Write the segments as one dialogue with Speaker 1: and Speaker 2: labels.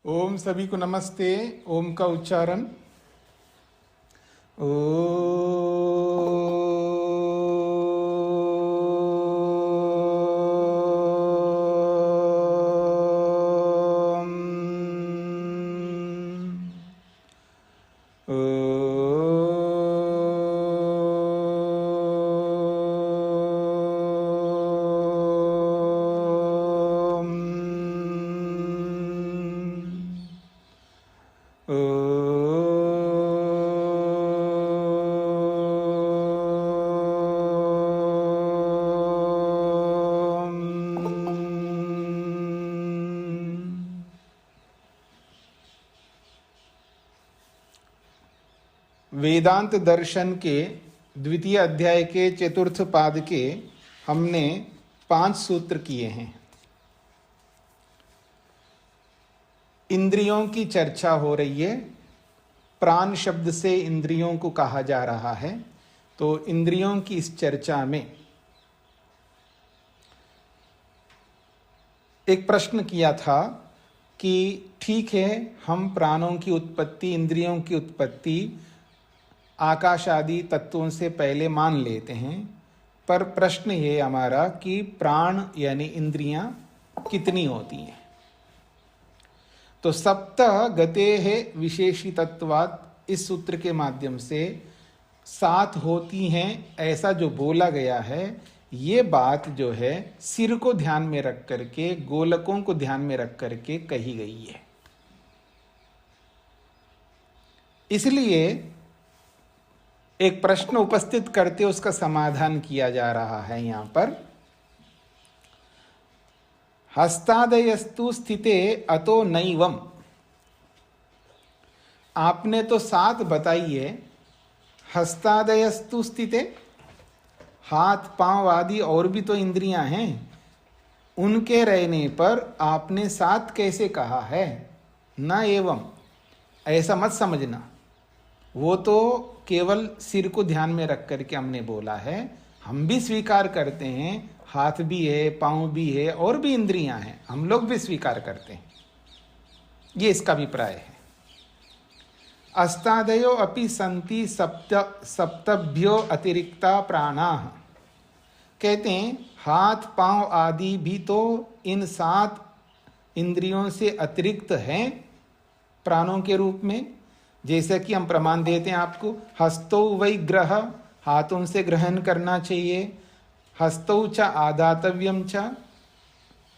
Speaker 1: ओम सभी को नमस्ते। ओम का उच्चारण ओ वेदांत दर्शन के द्वितीय अध्याय के चतुर्थ पाद के हमने 5 सूत्र किए हैं। इंद्रियों की चर्चा हो रही है। प्राण शब्द से इंद्रियों को कहा जा रहा है। तो इंद्रियों की इस चर्चा में एक प्रश्न किया था कि ठीक है, हम प्राणों की उत्पत्ति, इंद्रियों की उत्पत्ति आकाश आदि तत्वों से पहले मान लेते हैं, पर प्रश्न ये हमारा कि प्राण यानी इंद्रियां कितनी होती हैं। तो सप्त गतेः विशेषितत्वात् इस सूत्र के माध्यम से 7 होती हैं ऐसा जो बोला गया है, ये बात जो है सिर को ध्यान में रख करके, गोलकों को ध्यान में रख करके कही गई है। इसलिए एक प्रश्न उपस्थित करते उसका समाधान किया जा रहा है यहां पर। हस्तादयस्तु स्थिते अतो नैवम। आपने तो 7 बताई है। हस्तादयस्तु स्थिते, हाथ पांव आदि और भी तो इंद्रियां हैं, उनके रहने पर आपने 7 कैसे कहा है? न एवं, ऐसा मत समझना। वो तो केवल सिर को ध्यान में रख करके हमने बोला है। हम भी स्वीकार करते हैं, हाथ भी है, पांव भी है और भी इंद्रियां हैं, हम लोग भी स्वीकार करते हैं। ये इसका अभिप्राय है। अस्तादयो अपि सन्ति सप्तभ्यो अतिरिक्ता प्राणाः। कहते हैं हाथ पांव आदि भी तो इन 7 इंद्रियों से अतिरिक्त हैं प्राणों के रूप में। जैसे कि हम प्रमाण देते हैं आपको, हस्तौ वै ग्रह, हाथों से ग्रहण करना चाहिए। हस्तौ च आदातव्यम च,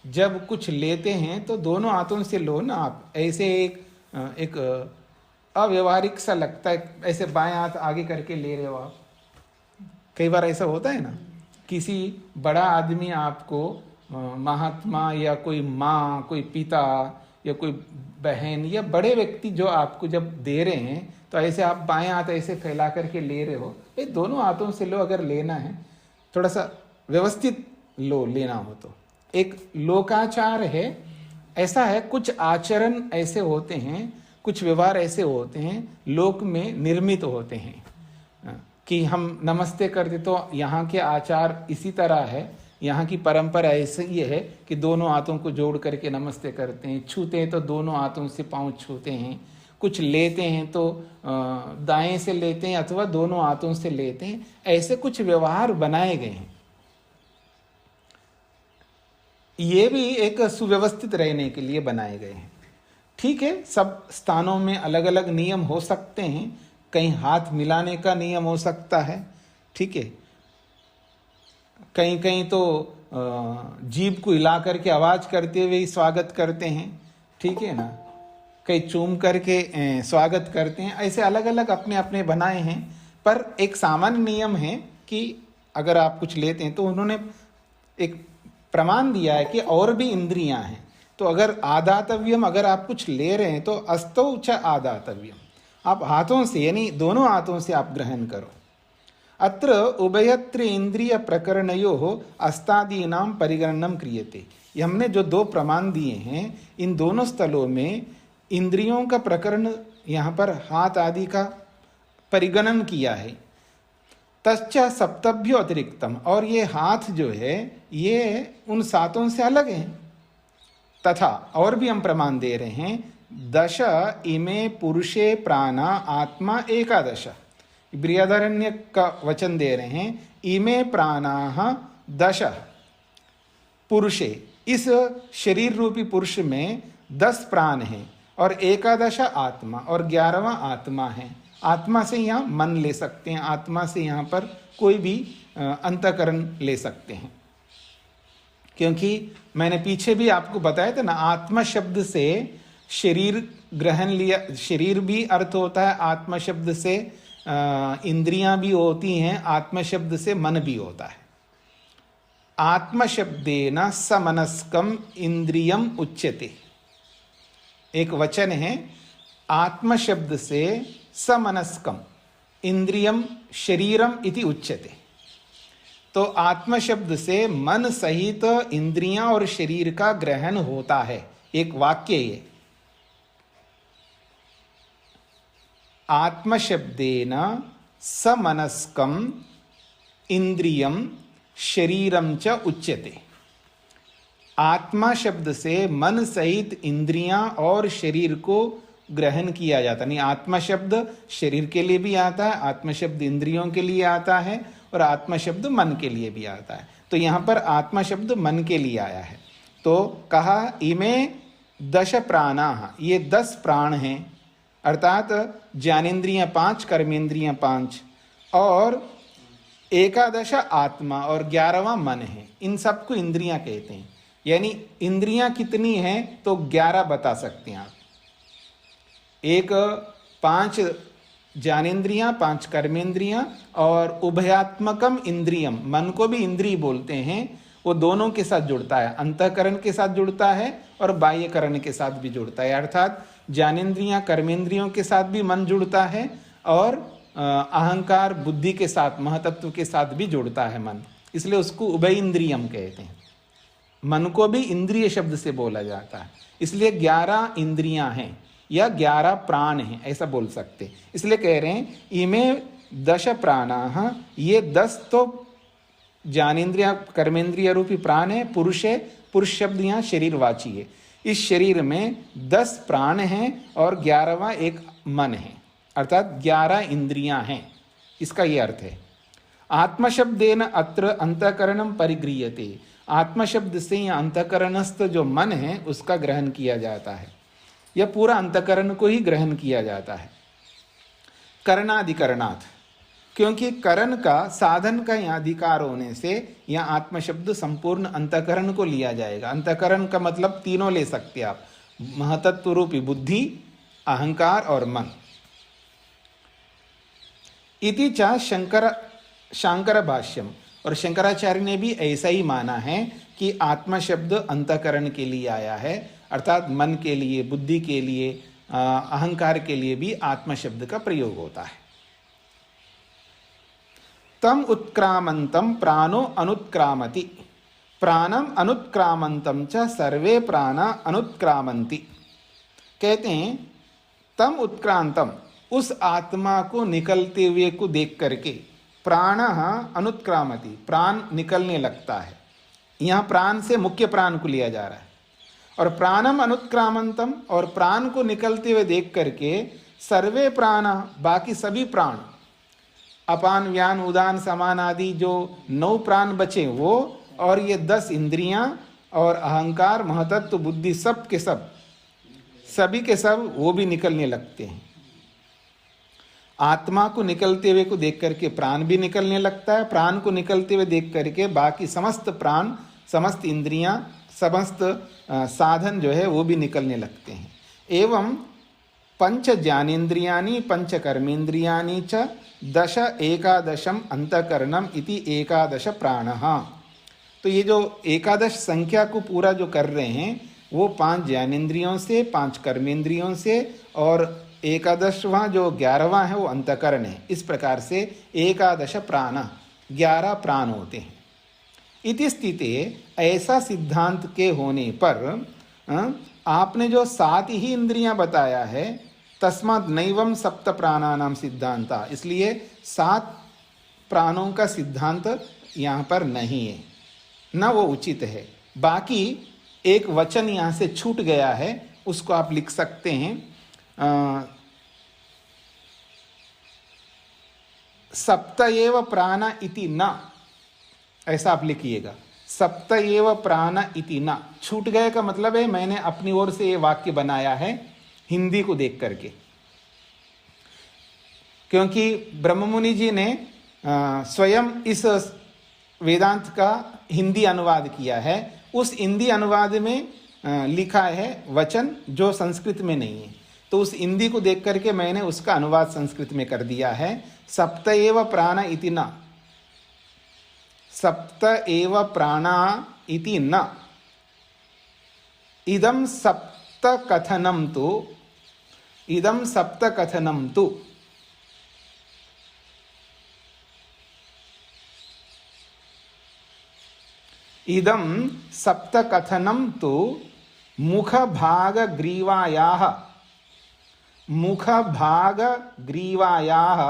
Speaker 1: जब कुछ लेते हैं तो दोनों हाथों से लो ना आप। ऐसे एक अव्यवहारिक सा लगता है, ऐसे बाएं हाथ आगे करके ले रहे हो आप। कई बार ऐसा होता है ना, किसी बड़ा आदमी आपको, महात्मा या कोई माँ, कोई पिता या कोई बहन या बड़े व्यक्ति जो आपको जब दे रहे हैं, तो ऐसे आप बाएं हाथ ऐसे फैला करके ले रहे हो। ये दोनों हाथों से लो, अगर लेना है थोड़ा सा व्यवस्थित लो, लेना हो तो। एक लोकाचार है, ऐसा है। कुछ आचरण ऐसे होते हैं, कुछ व्यवहार ऐसे होते हैं, लोक में निर्मित होते हैं कि हम नमस्ते करते तो यहाँ के आचार इसी तरह है, यहाँ की परंपरा ऐसे ही है कि दोनों हाथों को जोड़ करके नमस्ते करते हैं। छूते हैं तो दोनों हाथों से पांव छूते हैं। कुछ लेते हैं तो दाएं से लेते हैं अथवा दोनों हाथों से लेते हैं। ऐसे कुछ व्यवहार बनाए गए हैं। ये भी एक सुव्यवस्थित रहने के लिए बनाए गए हैं। ठीक है, सब स्थानों में अलग अलग नियम हो सकते हैं। कहीं हाथ मिलाने का नियम हो सकता है, ठीक है। कहीं कहीं तो जीभ को हिला करके आवाज करते हुए ही स्वागत करते हैं, ठीक है ना। कहीं चूम करके स्वागत करते हैं। ऐसे अलग अलग अपने अपने बनाए हैं। पर एक सामान्य नियम है कि अगर आप कुछ लेते हैं तो उन्होंने एक प्रमाण दिया है कि और भी इंद्रियां हैं। तो अगर आदातव्यम, अगर आप कुछ ले रहे हैं तो अस्तौ च आदातव्यम, आप हाथों से यानी दोनों हाथों से आप ग्रहण करो। अत्र उभयत्र इंद्रिय प्रकरणयोः अस्तादीनां परिगणनं क्रियते। ये हमने जो 2 प्रमाण दिए हैं, इन दोनों स्थलों में इंद्रियों का प्रकरण, यहाँ पर हाथ आदि का परिगणन किया है। तच्च सप्तभ्यो अतिरिक्तम, और ये हाथ जो है ये उन 7 से अलग है। तथा और भी हम प्रमाण दे रहे हैं दश इमे पुरुषे प्राणा आत्मा एकादश। बृहदारण्य का वचन दे रहे हैं, इमे प्राणाः दश पुरुषे, इस शरीर रूपी पुरुष में 10 प्राण हैं और एकादश आत्मा और 11वां आत्मा है। आत्मा से यहाँ मन ले सकते हैं, आत्मा से यहाँ पर कोई भी अंतःकरण ले सकते हैं, क्योंकि मैंने पीछे भी आपको बताया था ना, आत्मा शब्द से शरीर ग्रहण लिया, शरीर भी अर्थ होता है, आत्मा शब्द से इंद्रियां भी होती हैं, आत्मा शब्द से मन भी होता है। आत्मा शब्देन समनस्कम इंद्रियम उच्यते, एक वचन है, आत्मा शब्द से समनस्कम इंद्रियम शरीरम इति उच्यते। तो आत्मा शब्द से मन सहित इंद्रियां और शरीर का ग्रहण होता है, एक वाक्य ये। आत्मा शब्देन समनस्कम इंद्रियम शरीरम च उच्यते। आत्मा शब्द से मन सहित इंद्रियां और शरीर को ग्रहण किया जाता, नहीं, आत्मा शब्द शरीर के लिए भी आता है, आत्मा शब्द इंद्रियों के लिए आता है और आत्मा शब्द मन के लिए भी आता है। तो यहाँ पर आत्मा शब्द मन के लिए आया है। तो कहा इमे दश प्राणाः, ये 10 प्राण हैं, अर्थात ज्ञानेन्द्रियां 5, कर्मेंद्रियां 5 और एकादश आत्मा और 11वां मन है। इन सबको इंद्रियां कहते हैं। यानी इंद्रियां कितनी हैं तो 11 बता सकते हैं आप। एक 5 ज्ञानेन्द्रियां, 5 कर्मेंद्रियां और उभयात्मकम इंद्रियम, मन को भी इंद्रिय बोलते हैं, वो दोनों के साथ जुड़ता है, अंतःकरण के साथ जुड़ता है और बाह्यकरण के साथ भी जुड़ता है। अर्थात ज्ञानेन्द्रियां कर्मेंद्रियों के साथ भी मन जुड़ता है और अहंकार बुद्धि के साथ, महतत्व के साथ भी जुड़ता है मन, इसलिए उसको उभय इंद्रियम कहते हैं। मन को भी इंद्रिय शब्द से बोला जाता है, इसलिए 11 इंद्रियां हैं या 11 प्राण हैं, ऐसा बोल सकते। इसलिए कह रहे हैं इमे दश प्राणाः, ये 10 तो ज्ञानेन्द्रिय कर्मेंद्रिय रूपी प्राण है, पुरुष है, पुरुष शब्द यहाँ शरीरवाची है। इस शरीर में 10 प्राण हैं और 11वां एक मन है, अर्थात 11 इंद्रियां हैं, इसका यह अर्थ है। आत्मा शब्देन अत्र अंतःकरणम परिगृह्यते, आत्मा शब्द से यहाँ अंतःकरणस्थ जो मन है उसका ग्रहण किया जाता है, यह पूरा अंतःकरण को ही ग्रहण किया जाता है। करणाधिकरणात्, क्योंकि करण का साधन का यहाँ अधिकार होने से यहाँ आत्मा शब्द संपूर्ण अंतःकरण को लिया जाएगा। अंतःकरण का मतलब तीनों ले सकते आप, महतत्व रूपी बुद्धि, अहंकार और मन। इति च शांकर भाष्यम, और शंकराचार्य ने भी ऐसा ही माना है कि आत्मा शब्द अंतःकरण के लिए आया है, अर्थात मन के लिए, बुद्धि के लिए, अहंकार के लिए भी आत्मा शब्द का प्रयोग होता है। तम उत्क्रामंतम प्राणो अनुत्क्रामति, प्राणम अनुत्क्रामंतम च सर्वे प्राणा अनुत्क्रामंति। कहते हैं तम उत्क्रांतम, उस आत्मा को निकलते हुए को देख करके, प्राण अनुत्क्रामति, प्राण निकलने लगता है। यहाँ प्राण से मुख्य प्राण को लिया जा रहा है। और प्राणम अनुत्क्रामंतम, और प्राण को निकलते हुए देख करके सर्वे प्राण, बाकी सभी प्राण, अपान व्यान उदान समान आदि जो 9 प्राण बचे वो, और ये 10 इंद्रियां और अहंकार महतत्व बुद्धि सब के सब, सभी के सब वो भी निकलने लगते हैं। आत्मा को निकलते हुए को देख करके प्राण भी निकलने लगता है, प्राण को निकलते हुए देख करके बाकी समस्त प्राण, समस्त इंद्रियां, समस्त साधन जो है वो भी निकलने लगते हैं। एवं पंच ज्ञानेन्द्रियाणि पंच कर्मेन्द्रियाणि च 10 एकादशम अंतःकरणम इति एकादश प्राणः। तो ये जो एकादश संख्या को पूरा जो कर रहे हैं वो 5 ज्ञानेन्द्रियों से, 5 कर्मेंद्रियों से, और एकादशवां जो 11वां है वो अंतःकरण है। इस प्रकार से एकादश प्राण, 11 प्राण होते हैं। इति स्थिते, ऐसा सिद्धांत के होने पर आपने जो 7 ही इंद्रियां बताया है, तस्मात् नैवं सप्त प्राणानाम सिद्धांता, इसलिए 7 प्राणों का सिद्धांत यहाँ पर नहीं है, न वो उचित है। बाकी एक वचन यहाँ से छूट गया है, उसको आप लिख सकते हैं सप्त एव प्राण इति न, ऐसा आप लिखिएगा। सप्त एव प्राण इति न, छूट गए का मतलब है मैंने अपनी ओर से ये वाक्य बनाया है हिंदी को देख करके, क्योंकि ब्रह्ममुनि जी ने स्वयं इस वेदांत का हिंदी अनुवाद किया है। उस हिंदी अनुवाद में लिखा है वचन जो संस्कृत में नहीं है, तो उस हिंदी को देख करके मैंने उसका अनुवाद संस्कृत में कर दिया है। सप्त एव प्राण इति न, सप्त एव प्राणा इति न, इदं सप्त कथनं तु, इदं सप्त कथनं तु, इदं सप्त कथनं तु मुखभाग ग्रीवायाः, मुखभाग ग्रीवायाः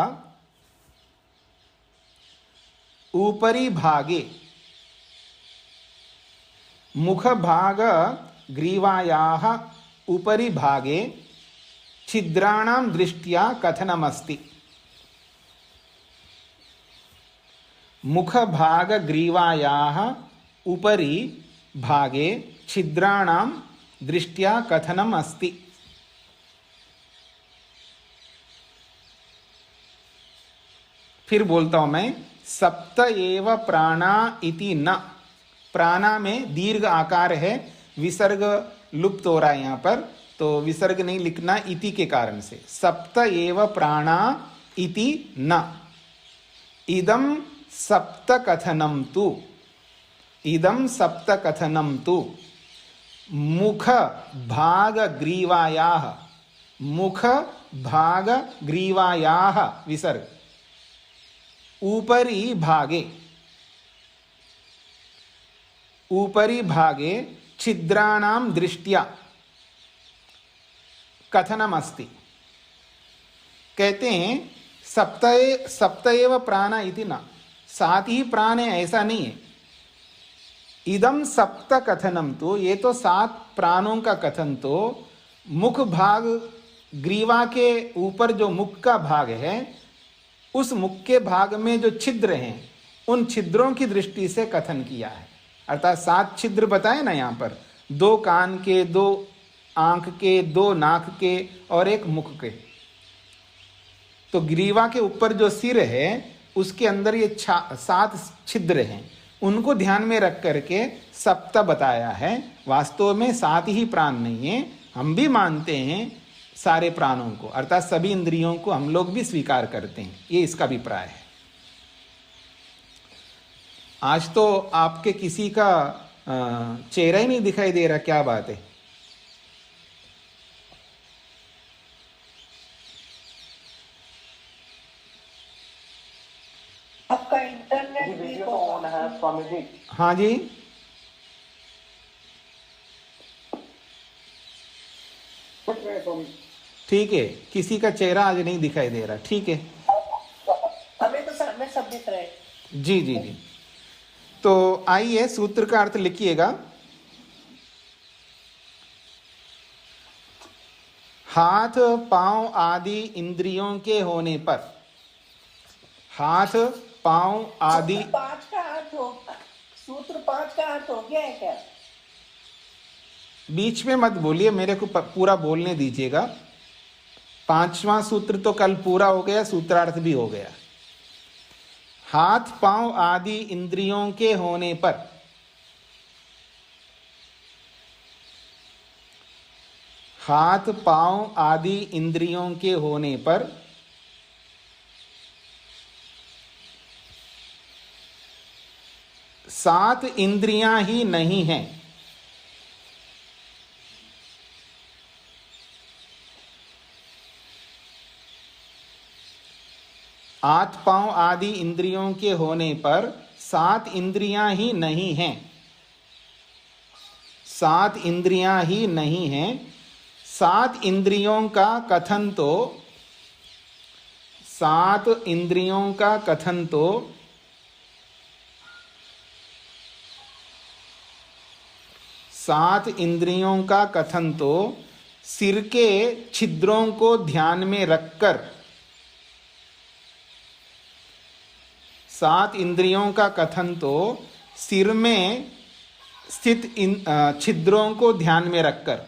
Speaker 1: ऊपरी भागे, मुखभाग ग्रीवायाः ऊपरी भागे छिद्राणां दृष्ट्या कथनमस्ति। मुखभाग ग्रीवायाः उपरि भागे छिद्राणां दृष्ट्या कथनम अस्ति। फिर बोलता हूं मैं, सप्त एव प्राणा इति न, प्राणा में दीर्घ आकार है, विसर्ग लुप्त हो रहा है यहाँ पर, तो विसर्ग नहीं लिखना इति के कारण से। सप्त एव प्राणा इति न, इदं सप्त कथनं तु, इदं सप्त कथनं तु मुख भाग ग्रीवायाः, मुख भाग ग्रीवायाः विसर्ग ऊपरी भागे, ऊपरी भागे छिद्राणां दृष्ट्या कथनमस्ति। कहते हैं सप्त एव प्राण इति न, सात ही प्राण है ऐसा नहीं है। इदम सप्त कथनम तो, ये तो सात प्राणों का कथन तो मुख भाग, ग्रीवा के ऊपर जो मुख का भाग है, उस मुख के भाग में जो छिद्र हैं उन छिद्रों की दृष्टि से कथन किया है। अर्थात सात छिद्र बताए ना यहाँ पर, दो कान के, दो आंख के, दो नाक के और एक मुख के। तो ग्रीवा के ऊपर जो सिर है उसके अंदर ये सात छिद्र हैं, उनको ध्यान में रख करके सप्त बताया है। वास्तव में सात ही प्राण नहीं है, हम भी मानते हैं सारे प्राणों को, अर्थात सभी इंद्रियों को हम लोग भी स्वीकार करते हैं, ये इसका अभिप्राय है। आज तो आपके किसी का चेहरा ही नहीं दिखाई दे रहा, क्या बात है?
Speaker 2: आपका इंटरनेट भी तो ऑन है स्वामी जी।
Speaker 1: हाँ जी, ठीक है, किसी का चेहरा आज नहीं दिखाई दे रहा, ठीक है।
Speaker 2: हमें तो सर में सब दिख रहे हैं।
Speaker 1: जी जी जी, तो आइए सूत्र का अर्थ लिखिएगा। हाथ पांव आदि इंद्रियों के होने पर, हाथ पांव आदि,
Speaker 2: पांच का अर्थ हो, सूत्र पांच का अर्थ हो गया है क्या?
Speaker 1: बीच में मत बोलिए, मेरे को पूरा बोलने दीजिएगा। पांचवा सूत्र तो कल पूरा हो गया, सूत्रार्थ भी हो गया। हाथ पांव आदि इंद्रियों के होने पर, हाथ पांव आदि इंद्रियों के होने पर सात इंद्रियां ही नहीं हैं। हाथ पांव आदि इंद्रियों के होने पर सात इंद्रियां ही नहीं हैं, सात इंद्रियां ही नहीं हैं। सात इंद्रियों का कथन तो, सात इंद्रियों का कथन तो सात इंद्रियों का कथन तो सिर के छिद्रों को ध्यान में रखकर 7 इंद्रियों का कथन तो सिर में स्थित छिद्रों को ध्यान में रखकर,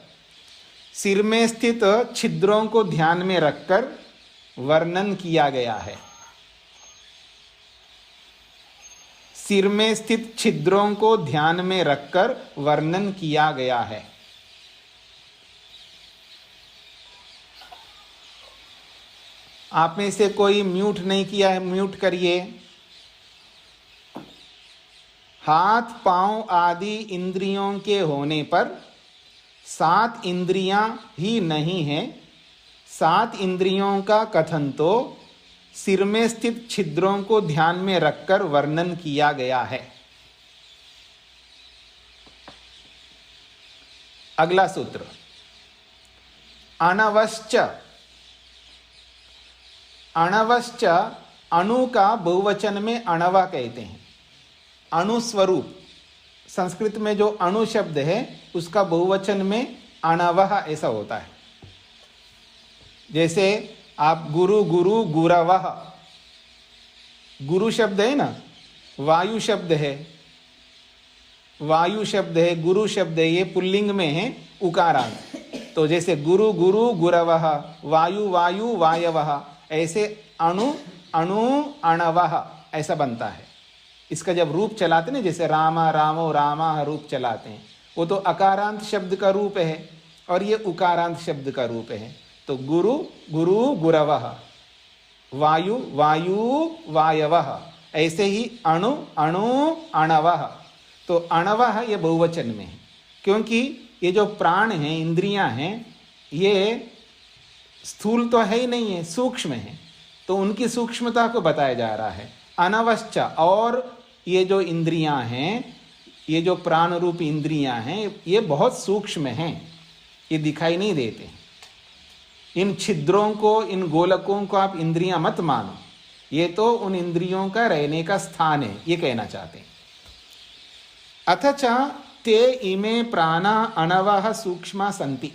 Speaker 1: सिर में स्थित छिद्रों को ध्यान में रखकर वर्णन किया गया है। सिर में स्थित छिद्रों को ध्यान में रखकर वर्णन किया गया है। आप में से कोई म्यूट नहीं किया है, म्यूट करिए। हाथ पांव आदि इंद्रियों के होने पर 7 इंद्रियां ही नहीं हैं। 7 इंद्रियों का कथन तो सिर में स्थित छिद्रों को ध्यान में रखकर वर्णन किया गया है। अगला सूत्र, अणवश्च। अणवश्च अणु का बहुवचन में अणवा कहते हैं। अणुस्वरूप, संस्कृत में जो अणु शब्द है उसका बहुवचन में अणवः ऐसा होता है। जैसे आप गुरु गुरु गुरवः, गुरु शब्द है ना, वायु शब्द है, वायु शब्द है, गुरु शब्द है, ये पुल्लिंग में है उकारांत। तो जैसे गुरु गुरु गुरवः, वायु वायु वायवः, ऐसे अणु अणु अणवः ऐसा बनता है। इसका जब रूप चलाते हैं, जैसे रामा रामो रामा रूप चलाते हैं, वो तो अकारांत शब्द का रूप है और ये उकारांत शब्द का रूप है। तो गुरु गुरु गुरवः, वायु वायु वायवः, ऐसे ही अणु अणु अणवः। तो अणवः ये बहुवचन में है, क्योंकि ये जो प्राण हैं, इंद्रियां हैं, ये स्थूल तो है ही नहीं है, सूक्ष्म है। तो उनकी सूक्ष्मता को बताया जा रहा है। अनवश्च, और ये जो इंद्रियां हैं, ये जो प्राण रूप इंद्रियां हैं, ये बहुत सूक्ष्म हैं, ये दिखाई नहीं देते। इन छिद्रों को, इन गोलकों को आप इंद्रियां मत मानो, ये तो उन इंद्रियों का रहने का स्थान है, ये कहना चाहते हैं। अथच ते इमे प्राणा अणवः सूक्ष्मा सन्ति।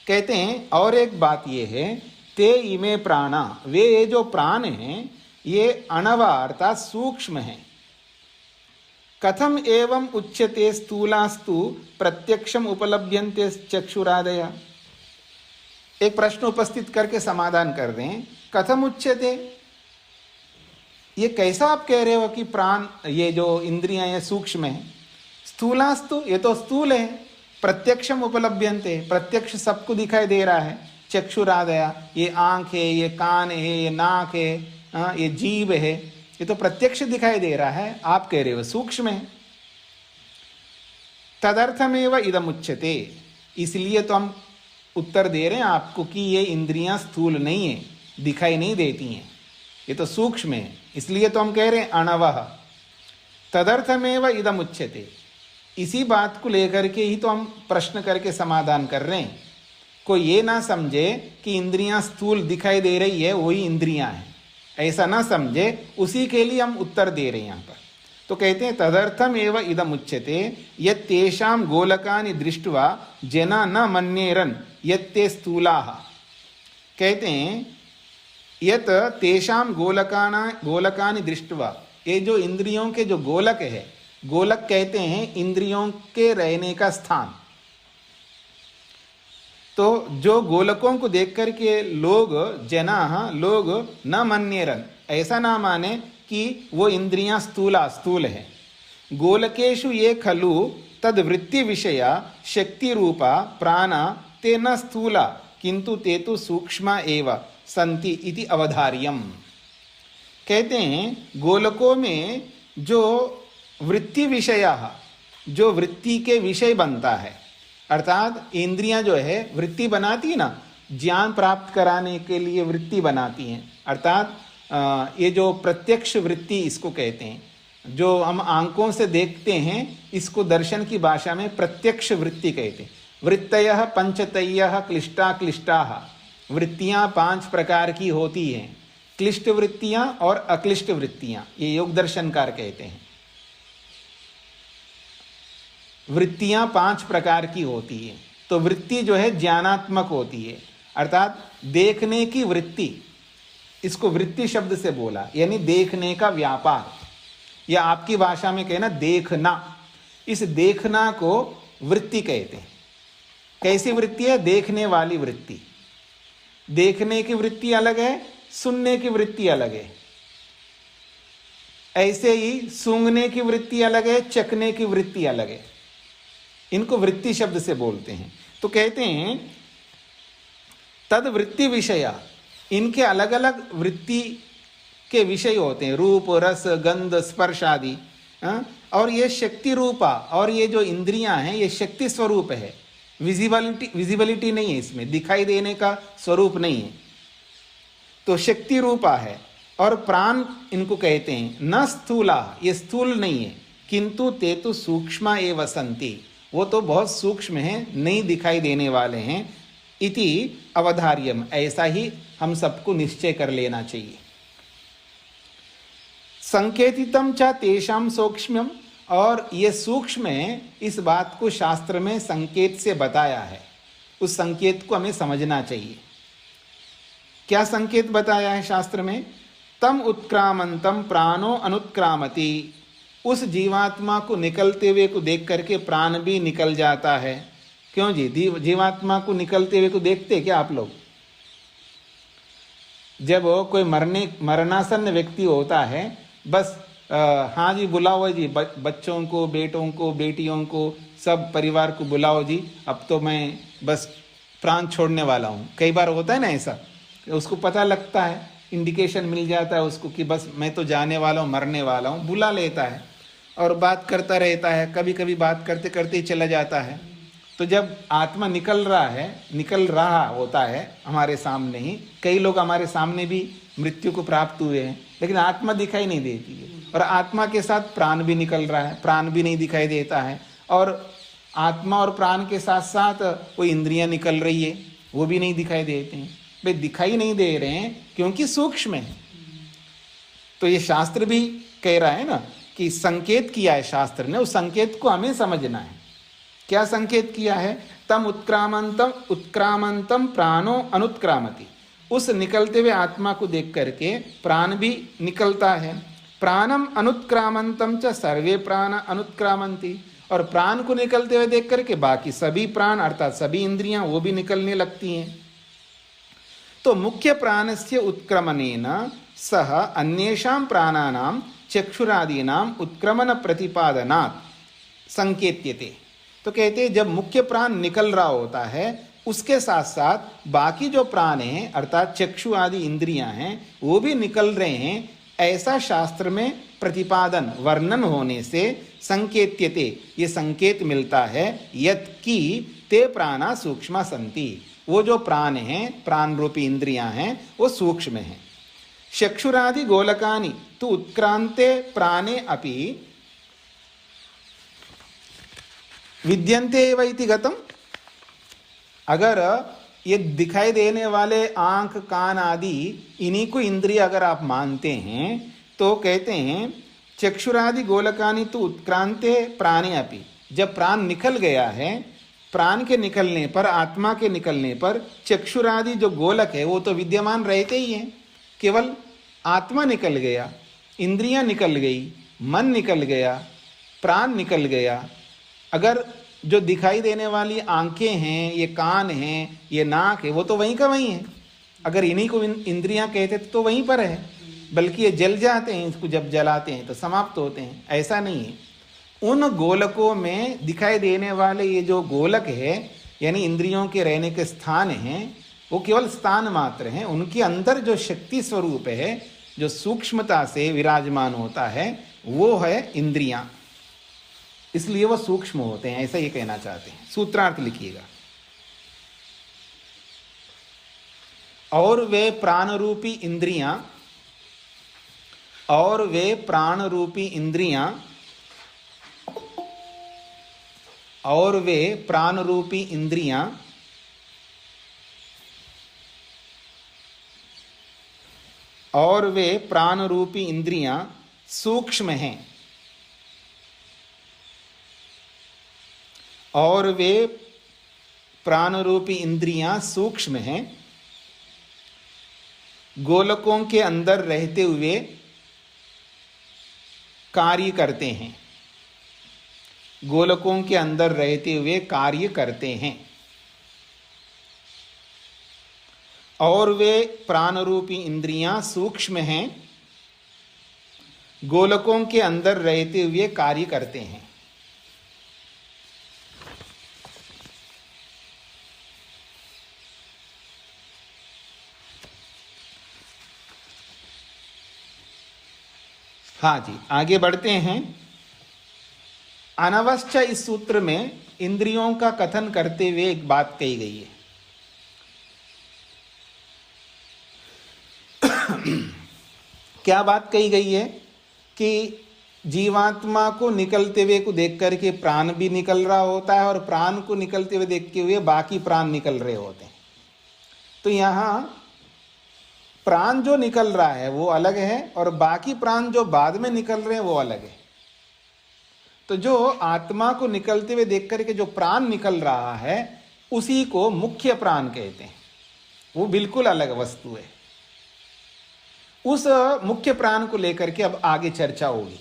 Speaker 1: कहते हैं और एक बात ये है, ते इमे प्राणा, वे ये जो प्राण हैं ये अणवा अर्थात सूक्ष्म हैं। कथम एवं उच्यते स्थूलास्तु प्रत्यक्षम उपलभ्यन्ते चक्षुरादय। एक प्रश्न उपस्थित करके समाधान कर दें। कथम उच्यते, ये कैसा आप कह रहे हो कि प्राण, ये जो इंद्रियां ये सूक्ष्म है। स्थूलास्तु, ये तो स्थूल है। प्रत्यक्षम उपलभ्यन्ते, प्रत्यक्ष सबको दिखाई दे रहा है। चक्षुरादया, ये आंख है, ये कान है, ये नाक है, ये जीव है, ये तो प्रत्यक्ष दिखाई दे रहा है। आप कह रहे हो सूक्ष्म है। तदर्थमेव इदम उच्यते, इसलिए तो हम उत्तर दे रहे हैं आपको कि ये इंद्रियां स्थूल नहीं है, दिखाई नहीं देती हैं, ये तो सूक्ष्म है, इसलिए तो हम कह रहे हैं अणवः। तदर्थमेव इदम उच्यते, इसी बात को लेकर के ही तो हम प्रश्न करके समाधान कर रहे हैं। कोई ये ना समझे कि इंद्रियां स्थूल दिखाई दे रही है, वही इंद्रियां हैं, ऐसा ना समझे, उसी के लिए हम उत्तर दे रहे हैं यहाँ पर। तो कहते हैं तदर्थम एव इदम उच्यते यत् तेषां गोलकानि दृष्ट्वा जना न मन्येरन् यत् ते स्थूलाः। कहते हैं यत् तेषां गोलकानि दृष्ट्वा, ये जो इंद्रियों के जो गोलक है, गोलक कहते हैं इंद्रियों के रहने का स्थान। तो जो गोलकों को देख कर के लोग, जना लोग न मन्येरन्, ऐसा ना माने कि वो इंद्रियां स्थूल है। गोलकेशु ये खलु तद वृत्ति विषया शक्ति रूपा प्राणा ते न स्थूला किंतु ते तो सूक्ष्मा एव संति इति अवधार्यम। कहते हैं गोलकों में जो वृत्ति विषया, जो वृत्ति के विषय बनता है, अर्थात इंद्रियां जो है वृत्ति बनाती है ना, ज्ञान प्राप्त कराने के लिए वृत्ति बनाती हैं। अर्थात ये जो प्रत्यक्ष वृत्ति इसको कहते हैं, जो हम आंखों से देखते हैं, इसको दर्शन की भाषा में प्रत्यक्ष वृत्ति कहते हैं। वृत्तयः पंचतयः क्लिष्टा क्लिष्टाः, वृत्तियां 5 प्रकार की होती हैं, क्लिष्ट वृत्तियां और अक्लिष्ट वृत्तियां, ये योग दर्शनकार कहते हैं। वृत्तियां 5 प्रकार की होती है, तो वृत्ति जो है ज्ञानात्मक होती है, अर्थात देखने की वृत्ति, इसको वृत्ति शब्द से बोला, यानी देखने का व्यापार, या आपकी भाषा में कहना देखना। इस देखना को वृत्ति कहते हैं। कैसी वृत्ति है? देखने वाली वृत्ति। देखने की वृत्ति अलग है, सुनने की वृत्ति अलग है। ऐसे ही सूंघने की वृत्ति अलग है, चखने की वृत्ति अलग है। इनको वृत्ति शब्द से बोलते हैं। तो कहते हैं तद वृत्ति विषया, इनके अलग अलग वृत्ति के विषय होते हैं, रूप, रस, गंध, स्पर्श आदि। और ये शक्ति रूपा, और ये जो इंद्रियां हैं ये शक्ति स्वरूप है, विजिबिलिटी नहीं है, इसमें दिखाई देने का स्वरूप नहीं है, तो शक्ति रूपा है। और प्राण इनको कहते हैं, न स्थूला, ये स्थूल नहीं है, किंतु ते तो सूक्ष्म एव सन्ति, वो तो बहुत सूक्ष्म हैं, नहीं दिखाई देने वाले हैं। इति अवधार्यम, ऐसा ही हम सबको निश्चय कर लेना चाहिए। संकेतितम च तेषां सूक्ष्म्यम, और ये सूक्ष्म है, इस बात को शास्त्र में संकेत से बताया है, उस संकेत को हमें समझना चाहिए। क्या संकेत बताया है शास्त्र में? तम उत्क्रामंतम प्राणो अनुत्क्रामति, उस जीवात्मा को निकलते हुए को देख करके प्राण भी निकल जाता है। क्यों जी? जीवात्मा को निकलते हुए को देखते क्या आप लोग? जब कोई मरणासन्न व्यक्ति होता है, बस हाँ जी बुलाओ जी, बच्चों को, बेटों को, बेटियों को, सब परिवार को बुलाओ जी, अब तो मैं बस प्राण छोड़ने वाला हूँ। कई बार होता है ना ऐसा, उसको पता लगता है, इंडिकेशन मिल जाता है उसको कि बस मैं तो जाने वाला हूँ, मरने वाला हूँ, बुला लेता है और बात करता रहता है। कभी कभी बात करते करते ही चला जाता है। तो जब आत्मा निकल रहा होता है हमारे सामने ही, कई लोग हमारे सामने भी मृत्यु को प्राप्त हुए हैं, लेकिन आत्मा दिखाई नहीं देती है, और आत्मा के साथ प्राण भी निकल रहा है, प्राण भी नहीं दिखाई देता है, और आत्मा और प्राण के साथ साथ वो इंद्रियां निकल रही है, वो भी नहीं दिखाई देते हैं। वे दिखाई नहीं दे रहे हैं क्योंकि सूक्ष्म है। तो ये शास्त्र भी कह रहा है ना कि संकेत किया है शास्त्र ने, उस संकेत को हमें समझना है। क्या संकेत किया है? तम उत्क्रामंतम प्राणो अनुत्क्रामति, उस निकलते हुए आत्मा को देख करके प्राण भी निकलता है। प्राणम अनुत्क्रामंतम च सर्वे प्राण अनुत्क्रामंती, और प्राण को निकलते हुए देख करके बाकी सभी प्राण अर्थात सभी इंद्रियां वो भी निकलने लगती हैं। तो मुख्य प्राणस्य उत्क्रमणेन सह अन्येषां प्राणानां चक्षुरादीनां उत्क्रमण प्रतिपादनात् संकेत्यते। तो कहते हैं जब मुख्य प्राण निकल रहा होता है, उसके साथ साथ बाकी जो प्राण हैं अर्थात चक्षु आदि इंद्रियां हैं वो भी निकल रहे हैं, ऐसा शास्त्र में प्रतिपादन वर्णन होने से संकेत्यते, ये संकेत मिलता है यत् कि ते प्राणा सूक्ष्म संति, वो जो प्राण हैं, प्राण रूपी इंद्रियां हैं वो सूक्ष्म हैं। चक्षुरादि गोलकानि तु उत्क्रांते प्राणे अपि विद्यन्ते एव इति गतम। अगर ये दिखाई देने वाले आंख, कान आदि इन्हीं को इंद्रिय अगर आप मानते हैं तो कहते हैं चक्षुरादि गोलकानि तो उत्क्रांते प्राणे अपि, जब प्राण निकल गया है, प्राण के निकलने पर, आत्मा के निकलने पर चक्षुरादि जो गोलक है वो तो विद्यमान रहते ही हैं। केवल आत्मा निकल गया, इंद्रियां निकल गई, मन निकल गया, प्राण निकल गया, अगर जो दिखाई देने वाली आंखें हैं, ये कान हैं, ये नाक है, वो तो वहीं का वहीं है। अगर इन्हीं को इंद्रियां कहते तो वहीं पर है, बल्कि ये जल जाते हैं, इसको जब जलाते हैं तो समाप्त होते हैं। ऐसा नहीं है। उन गोलकों में दिखाई देने वाले ये जो गोलक है यानी इंद्रियों के रहने के स्थान हैं, वो केवल स्थान मात्र हैं। उनके अंदर जो शक्ति स्वरूप है, जो सूक्ष्मता से विराजमान होता है, वो है इंद्रियां, इसलिए वो सूक्ष्म होते हैं, ऐसा ये कहना चाहते हैं। सूत्रार्थ लिखिएगा। और वे प्राण रूपी इंद्रियां, और वे प्राण रूपी इंद्रियां, और वे प्राण रूपी इंद्रियां और वे प्राण रूपी इंद्रियां सूक्ष्म हैं, और वे प्राण रूपी इंद्रियां सूक्ष्म हैं, गोलकों के अंदर रहते हुए कार्य करते हैं, गोलकों के अंदर रहते हुए कार्य करते हैं, और वे प्राण रूपी इंद्रियां सूक्ष्म हैं, गोलकों के अंदर रहते हुए कार्य करते हैं। हाँ जी, आगे बढ़ते हैं। अनवश्च इस सूत्र में इंद्रियों का कथन करते हुए एक बात कही गई है। क्या बात कही गई है कि जीवात्मा को निकलते हुए को देख करके प्राण भी निकल रहा होता है और प्राण को निकलते हुए देखते हुए बाकी प्राण निकल रहे होते हैं। तो यहाँ प्राण जो निकल रहा है वो अलग है और बाकी प्राण जो बाद में निकल रहे हैं वो अलग है। तो जो आत्मा को निकलते हुए देख करके जो प्राण निकल रहा है उसी को मुख्य प्राण कहते हैं। वो बिल्कुल अलग वस्तु है। उस मुख्य प्राण को लेकर के अब आगे चर्चा होगी।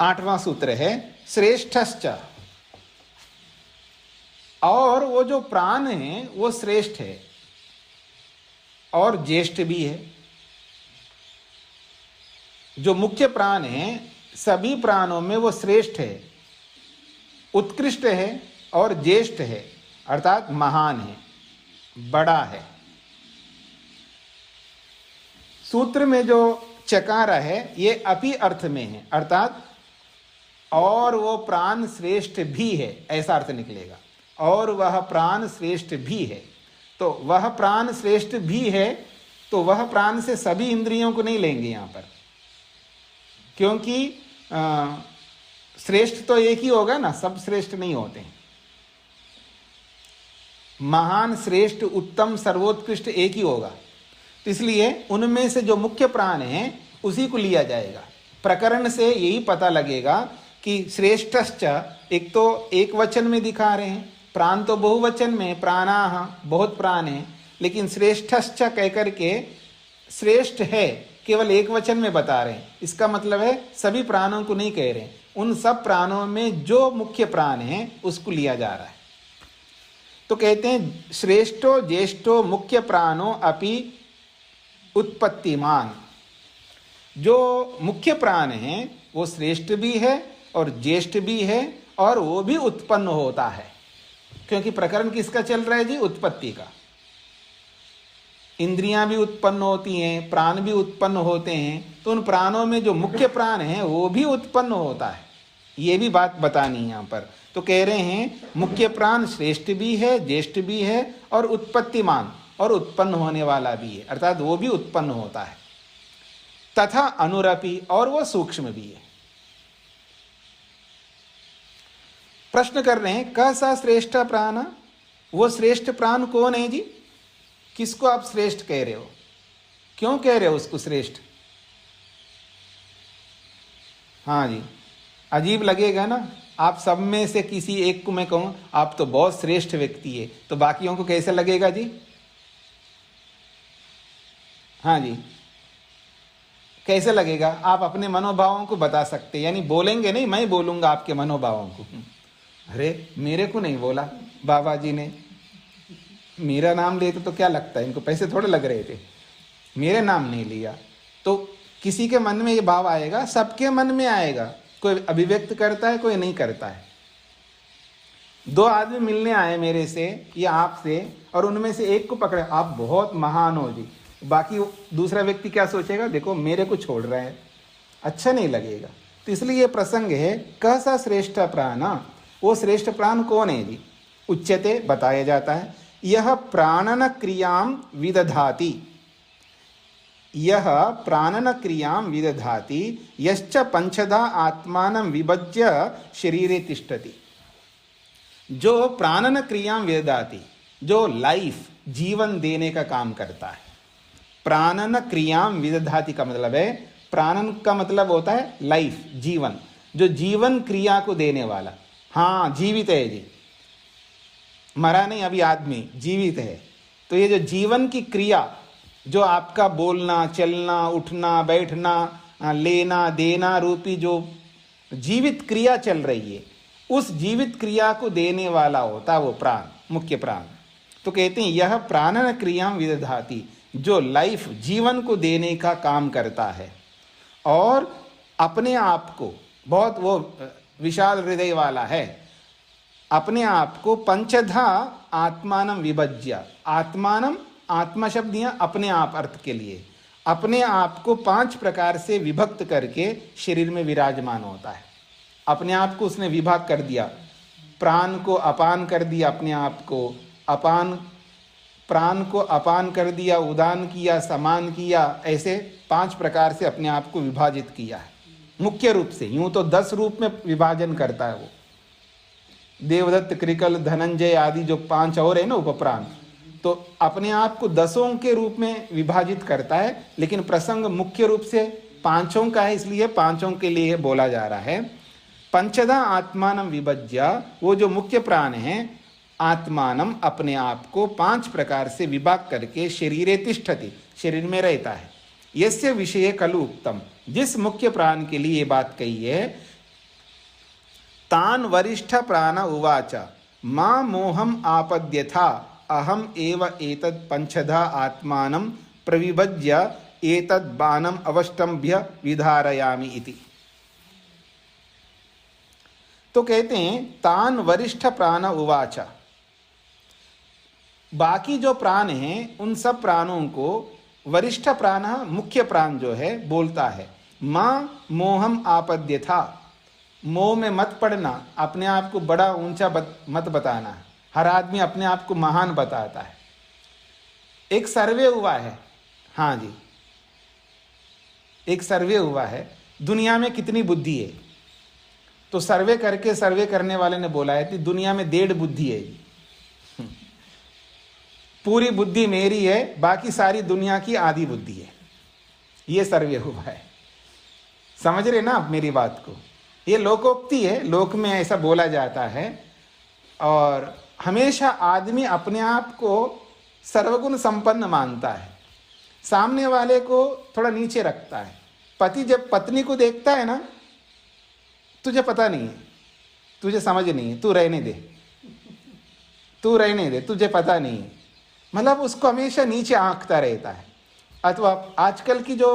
Speaker 1: 8वां सूत्र है श्रेष्ठश्च। और वो जो प्राण है वो श्रेष्ठ है और ज्येष्ठ भी है। जो मुख्य प्राण है सभी प्राणों में वो श्रेष्ठ है, उत्कृष्ट है और ज्येष्ठ है, अर्थात महान है, बड़ा है। सूत्र में जो चकार है ये अपि अर्थ में है, अर्थात और वो प्राण श्रेष्ठ भी है, ऐसा अर्थ निकलेगा। और वह प्राण श्रेष्ठ भी है। तो वह प्राण श्रेष्ठ भी है, तो वह प्राण से सभी इंद्रियों को नहीं लेंगे यहाँ पर, क्योंकि श्रेष्ठ तो एक ही होगा ना, सब श्रेष्ठ नहीं होते हैं। महान, श्रेष्ठ, उत्तम, सर्वोत्कृष्ट एक ही होगा। तो इसलिए उनमें से जो मुख्य प्राण है उसी को लिया जाएगा। प्रकरण से यही पता लगेगा कि श्रेष्ठश्च एक तो एक वचन में दिखा रहे हैं, प्राण तो बहुवचन में, प्राणाः बहुत प्राण है, लेकिन श्रेष्ठश्च कहकर के श्रेष्ठ है केवल एक वचन में बता रहे हैं। इसका मतलब है सभी प्राणों को नहीं कह रहे हैं, उन सब प्राणों में जो मुख्य प्राण है उसको लिया जा रहा है। तो कहते हैं श्रेष्ठो ज्येष्ठो मुख्य प्राणो अपि उत्पत्तिमान। जो मुख्य प्राण है वो श्रेष्ठ भी है और ज्येष्ठ भी है और वो भी उत्पन्न होता है, क्योंकि प्रकरण किसका चल रहा है जी? उत्पत्ति का। इंद्रियां भी उत्पन्न होती हैं, प्राण भी उत्पन्न होते हैं, तो उन प्राणों में जो मुख्य प्राण है वो भी उत्पन्न होता है। ये भी बात बतानी है यहाँ पर। तो कह रहे हैं मुख्य प्राण श्रेष्ठ भी है, ज्येष्ठ भी है और उत्पत्तिमान और उत्पन्न होने वाला भी है, अर्थात वो भी उत्पन्न होता है। तथा अनुरपि, और वो सूक्ष्म भी है। प्रश्न कर रहे हैं क सा श्रेष्ठ प्राण, वो श्रेष्ठ प्राण कौन है जी? किसको आप श्रेष्ठ कह रहे हो? क्यों कह रहे हो उसको श्रेष्ठ? हाँ जी, अजीब लगेगा ना। आप सब में से किसी एक को मैं कहूं आप तो बहुत श्रेष्ठ व्यक्ति है, तो बाकियों को कैसे लगेगा जी? हाँ जी, कैसे लगेगा? आप अपने मनोभावों को बता सकते, यानी बोलेंगे नहीं, मैं बोलूंगा आपके मनोभावों को। अरे मेरे को नहीं बोला बाबा जी ने, मेरा नाम लेते तो क्या लगता है, इनको पैसे थोड़े लग रहे थे, मेरे नाम नहीं लिया। तो किसी के मन में ये भाव आएगा, सबके मन में आएगा। कोई अभिव्यक्त करता है, कोई नहीं करता है। दो आदमी मिलने आए मेरे से या आपसे, और उनमें से एक को पकड़े, आप बहुत महान हो जी, बाकी दूसरा व्यक्ति क्या सोचेगा? देखो मेरे को छोड़ रहा है, अच्छा नहीं लगेगा। तो इसलिए ये प्रसंग है क सा श्रेष्ठ प्राण। वो श्रेष्ठ प्राण कौन है जी? उच्यते, बताया जाता है, यह प्राणन क्रियाम विदधाति, यह प्राणन क्रियाम विदधाति यश्च पंचधा आत्मानं विभज्य शरीरे तिष्ठति। जो प्राणन क्रियाम विदधाति, जो लाइफ, जीवन देने का काम करता है। प्राणन क्रियाम विदधाति का मतलब है, प्राणन का मतलब होता है लाइफ, जीवन, जो जीवन क्रिया को देने वाला। हाँ, जीवित है जी, मरा नहीं, अभी आदमी जीवित है। तो ये जो जीवन की क्रिया, जो आपका बोलना, चलना, उठना, बैठना, लेना देना रूपी जो जीवित क्रिया चल रही है, उस जीवित क्रिया को देने वाला होता है वो प्राण, मुख्य प्राण। तो कहते हैं यह प्राणन क्रिया विदधाति, जो लाइफ जीवन को देने का काम करता है और अपने आप को, बहुत वो विशाल हृदय वाला है, अपने आप को पंचधा आत्मानम विभज्य, आत्मानम, आत्मा शब्द दिया अपने आप अर्थ के लिए, अपने आप को 5 प्रकार से विभक्त करके शरीर में विराजमान होता है। अपने आप को उसने विभाग कर दिया, प्राण को अपान कर दिया, अपने आप को अपान, प्राण को अपान कर दिया, उदान किया, समान किया, ऐसे 5 प्रकार से अपने आप को विभाजित किया है मुख्य रूप से। यूं तो 10 रूप में विभाजन करता है वो, देवदत्त, कृकल, धनंजय आदि जो 5 और है ना उपप्राण, तो अपने आप को 10 के रूप में विभाजित करता है, लेकिन प्रसंग मुख्य रूप से 5 का है, इसलिए 5 के लिए बोला जा रहा है। पंचदा आत्मानम विभज्य, वो जो मुख्य प्राण है, आत्मानम अपने आप को 5 प्रकार से विभाग करके शरीरे तिष्ठति, शरीर में रहता है। यस्य विषय खलु उक्तम, जिस मुख्य प्राण के लिए ये बात कही है, तान वरिष्ठ प्राण उवाच मां मोहम आपद्यथा अहम एव एतत् पंचधा आत्मानं प्रविभज्य एतद् बाणम् अवष्टम्भ्य विधारयामि इति। तो कहते हैं तान वरिष्ठ प्राण उवाच, बाकी जो प्राण हैं उन सब प्राणों को वरिष्ठ प्राण, मुख्य प्राण जो है बोलता है, मां मोहम आपद्यथा, मोह में मत पड़ना, अपने आप को बड़ा ऊंचा मत बताना। हर आदमी अपने आप को महान बताता है। एक सर्वे हुआ है, हाँ जी, एक सर्वे हुआ है दुनिया में कितनी बुद्धि है, तो सर्वे करने वाले ने बोला है कि दुनिया में 1.5 बुद्धि है, पूरी बुद्धि मेरी है, बाकी सारी दुनिया की आधी बुद्धि है। ये सर्वे हुआ है, समझ रहे ना आप मेरी बात को? ये लोकोक्ति है, लोक में ऐसा बोला जाता है। और हमेशा आदमी अपने आप को सर्वगुण संपन्न मानता है, सामने वाले को थोड़ा नीचे रखता है। पति जब पत्नी को देखता है ना, तुझे पता नहीं है, तुझे समझ नहीं है, तू रहने दे, तू रहने दे, तुझे पता नहीं है, मतलब उसको हमेशा नीचे आंकता रहता है। अथवा आजकल की जो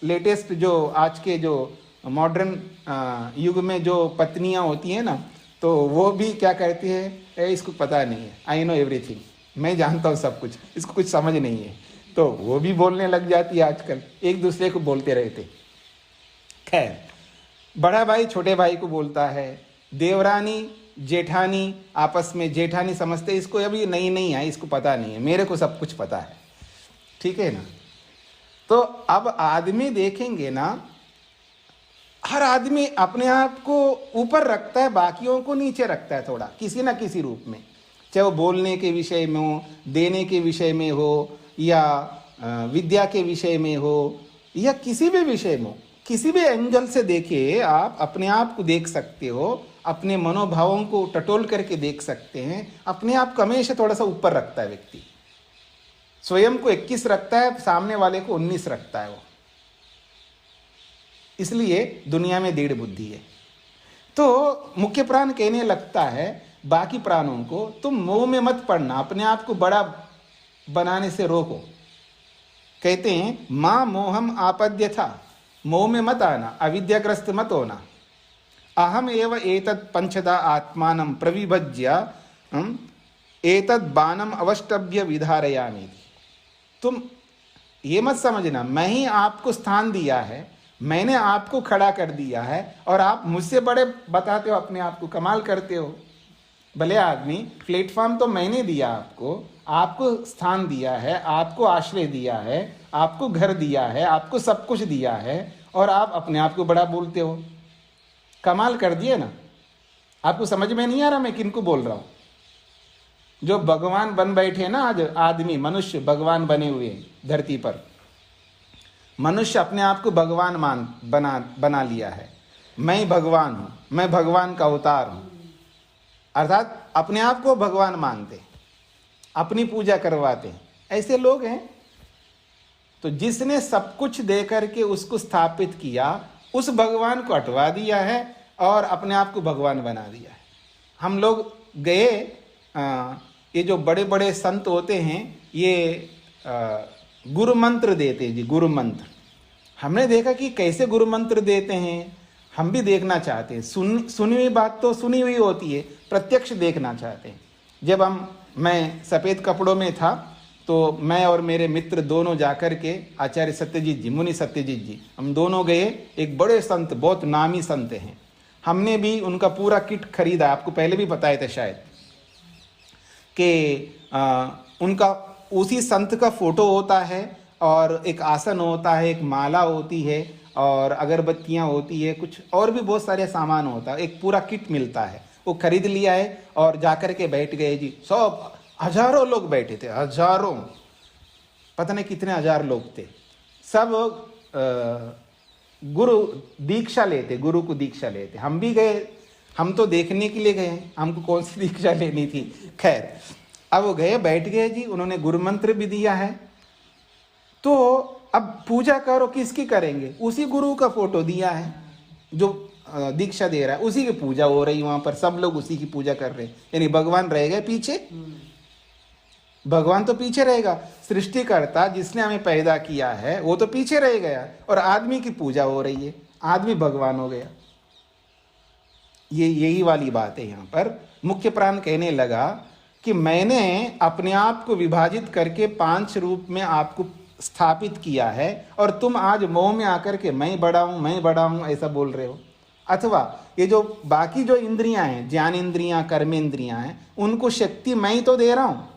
Speaker 1: लेटेस्ट, जो आज के जो मॉडर्न युग में जो पत्नियां होती हैं ना, तो वो भी क्या कहती है, इसको पता नहीं है, आई नो एवरीथिंग, मैं जानता हूँ सब कुछ, इसको कुछ समझ नहीं है, तो वो भी बोलने लग जाती है आजकल, एक दूसरे को बोलते रहते। खैर, बड़ा भाई छोटे भाई को बोलता है, देवरानी जेठानी आपस में, जेठानी समझते इसको अभी नहीं है, इसको पता नहीं है, मेरे को सब कुछ पता है, ठीक है ना। तो अब आदमी देखेंगे ना, हर आदमी अपने आप को ऊपर रखता है, बाकियों को नीचे रखता है थोड़ा, किसी ना किसी रूप में, चाहे वो बोलने के विषय में हो, देने के विषय में हो, या विद्या के विषय में हो, या किसी भी विषय में, किसी भी एंगल से देखिए आप अपने आप को देख सकते हो, अपने मनोभावों को टटोल करके देख सकते हैं। अपने आप को हमेशा थोड़ा सा ऊपर रखता है व्यक्ति, स्वयं को 21 रखता है, सामने वाले को 19 रखता है वो, इसलिए दुनिया में 1.5 बुद्धि है। तो मुख्य प्राण कहने लगता है बाकी प्राणों को, तुम मोह में मत पड़ना, अपने आप को बड़ा बनाने से रोको। कहते हैं मां मोहम आपद्य था, मोह में मत आना, अविद्याग्रस्त मत होना। अहम एव एतत् पंचदा आत्मानं प्रविभज्य एतत् बाणम अवष्टभ्य विधारयामि। तुम ये मत समझना मैं ही आपको स्थान दिया है, मैंने आपको खड़ा कर दिया है, और आप मुझसे बड़े बताते हो अपने आप को, कमाल करते हो। भले आदमी, प्लेटफॉर्म तो मैंने दिया आपको स्थान दिया है, आपको आश्रय दिया है, आपको घर दिया है, आपको सब कुछ दिया है, और आप अपने आप को बड़ा बोलते हो। कमाल कर दिए ना। आपको समझ में नहीं आ रहा मैं किनको बोल रहा हूँ? जो भगवान बन बैठे ना आज आदमी, मनुष्य भगवान बने हुए हैं धरती पर। मनुष्य अपने आप को भगवान बना लिया है। मैं भगवान हूँ, मैं भगवान का अवतार हूँ। अर्थात अपने आप को भगवान मानते, अपनी पूजा करवाते हैं, ऐसे लोग हैं। तो जिसने सब कुछ दे करके उसको स्थापित किया, उस भगवान को हटवा दिया है और अपने आप को भगवान बना दिया है। हम लोग गए, ये जो बड़े बड़े संत होते हैं, ये गुरु मंत्र देते हैं जी, गुरु मंत्र। हमने देखा कि कैसे गुरु मंत्र देते हैं, हम भी देखना चाहते हैं। सुनी हुई बात तो सुनी हुई होती है, प्रत्यक्ष देखना चाहते हैं। जब मैं सफ़ेद कपड़ों में था, तो मैं और मेरे मित्र दोनों जाकर के आचार्य सत्यजीत जी, मुनि सत्यजीत जी, हम दोनों गए। एक बड़े संत, बहुत नामी संत हैं, हमने भी उनका पूरा किट खरीदा। आपको पहले भी बताया था शायद कि उनका उसी संत का फोटो होता है और एक आसन होता है, एक माला होती है और अगरबत्तियां होती है, कुछ और भी बहुत सारे सामान होता है, एक पूरा किट मिलता है। वो खरीद लिया है और जाकर के बैठ गए जी। सब हजारों लोग बैठे थे, हजारों, पता नहीं कितने हजार लोग थे। सब गुरु दीक्षा लेते, गुरु को दीक्षा लेते। हम भी गए, हम तो देखने के लिए गए, हमको कौन सी दीक्षा लेनी थी। खैर, अब वो गए, बैठ गए जी, उन्होंने गुरु मंत्र भी दिया है। तो अब पूजा करो, किसकी करेंगे? उसी गुरु का फोटो दिया है जो दीक्षा दे रहा है, उसी की पूजा हो रही। वहां पर सब लोग उसी की पूजा कर रहे हैं, यानी भगवान रह गए पीछे। भगवान तो पीछे रहेगा, सृष्टिकर्ता जिसने हमें पैदा किया है वो तो पीछे रह गया और आदमी की पूजा हो रही है, आदमी भगवान हो गया। यही वाली बात है। यहाँ पर मुख्य प्राण कहने लगा कि मैंने अपने आप को विभाजित करके 5 रूप में आपको स्थापित किया है और तुम आज मोह में आकर के मैं बड़ा हूं, मैं बड़ा हूं ऐसा बोल रहे हो। अथवा ये जो बाकी जो इंद्रियां हैं, ज्ञान इंद्रियां, कर्म इंद्रियां हैं, उनको शक्ति मैं ही तो दे रहा हूं।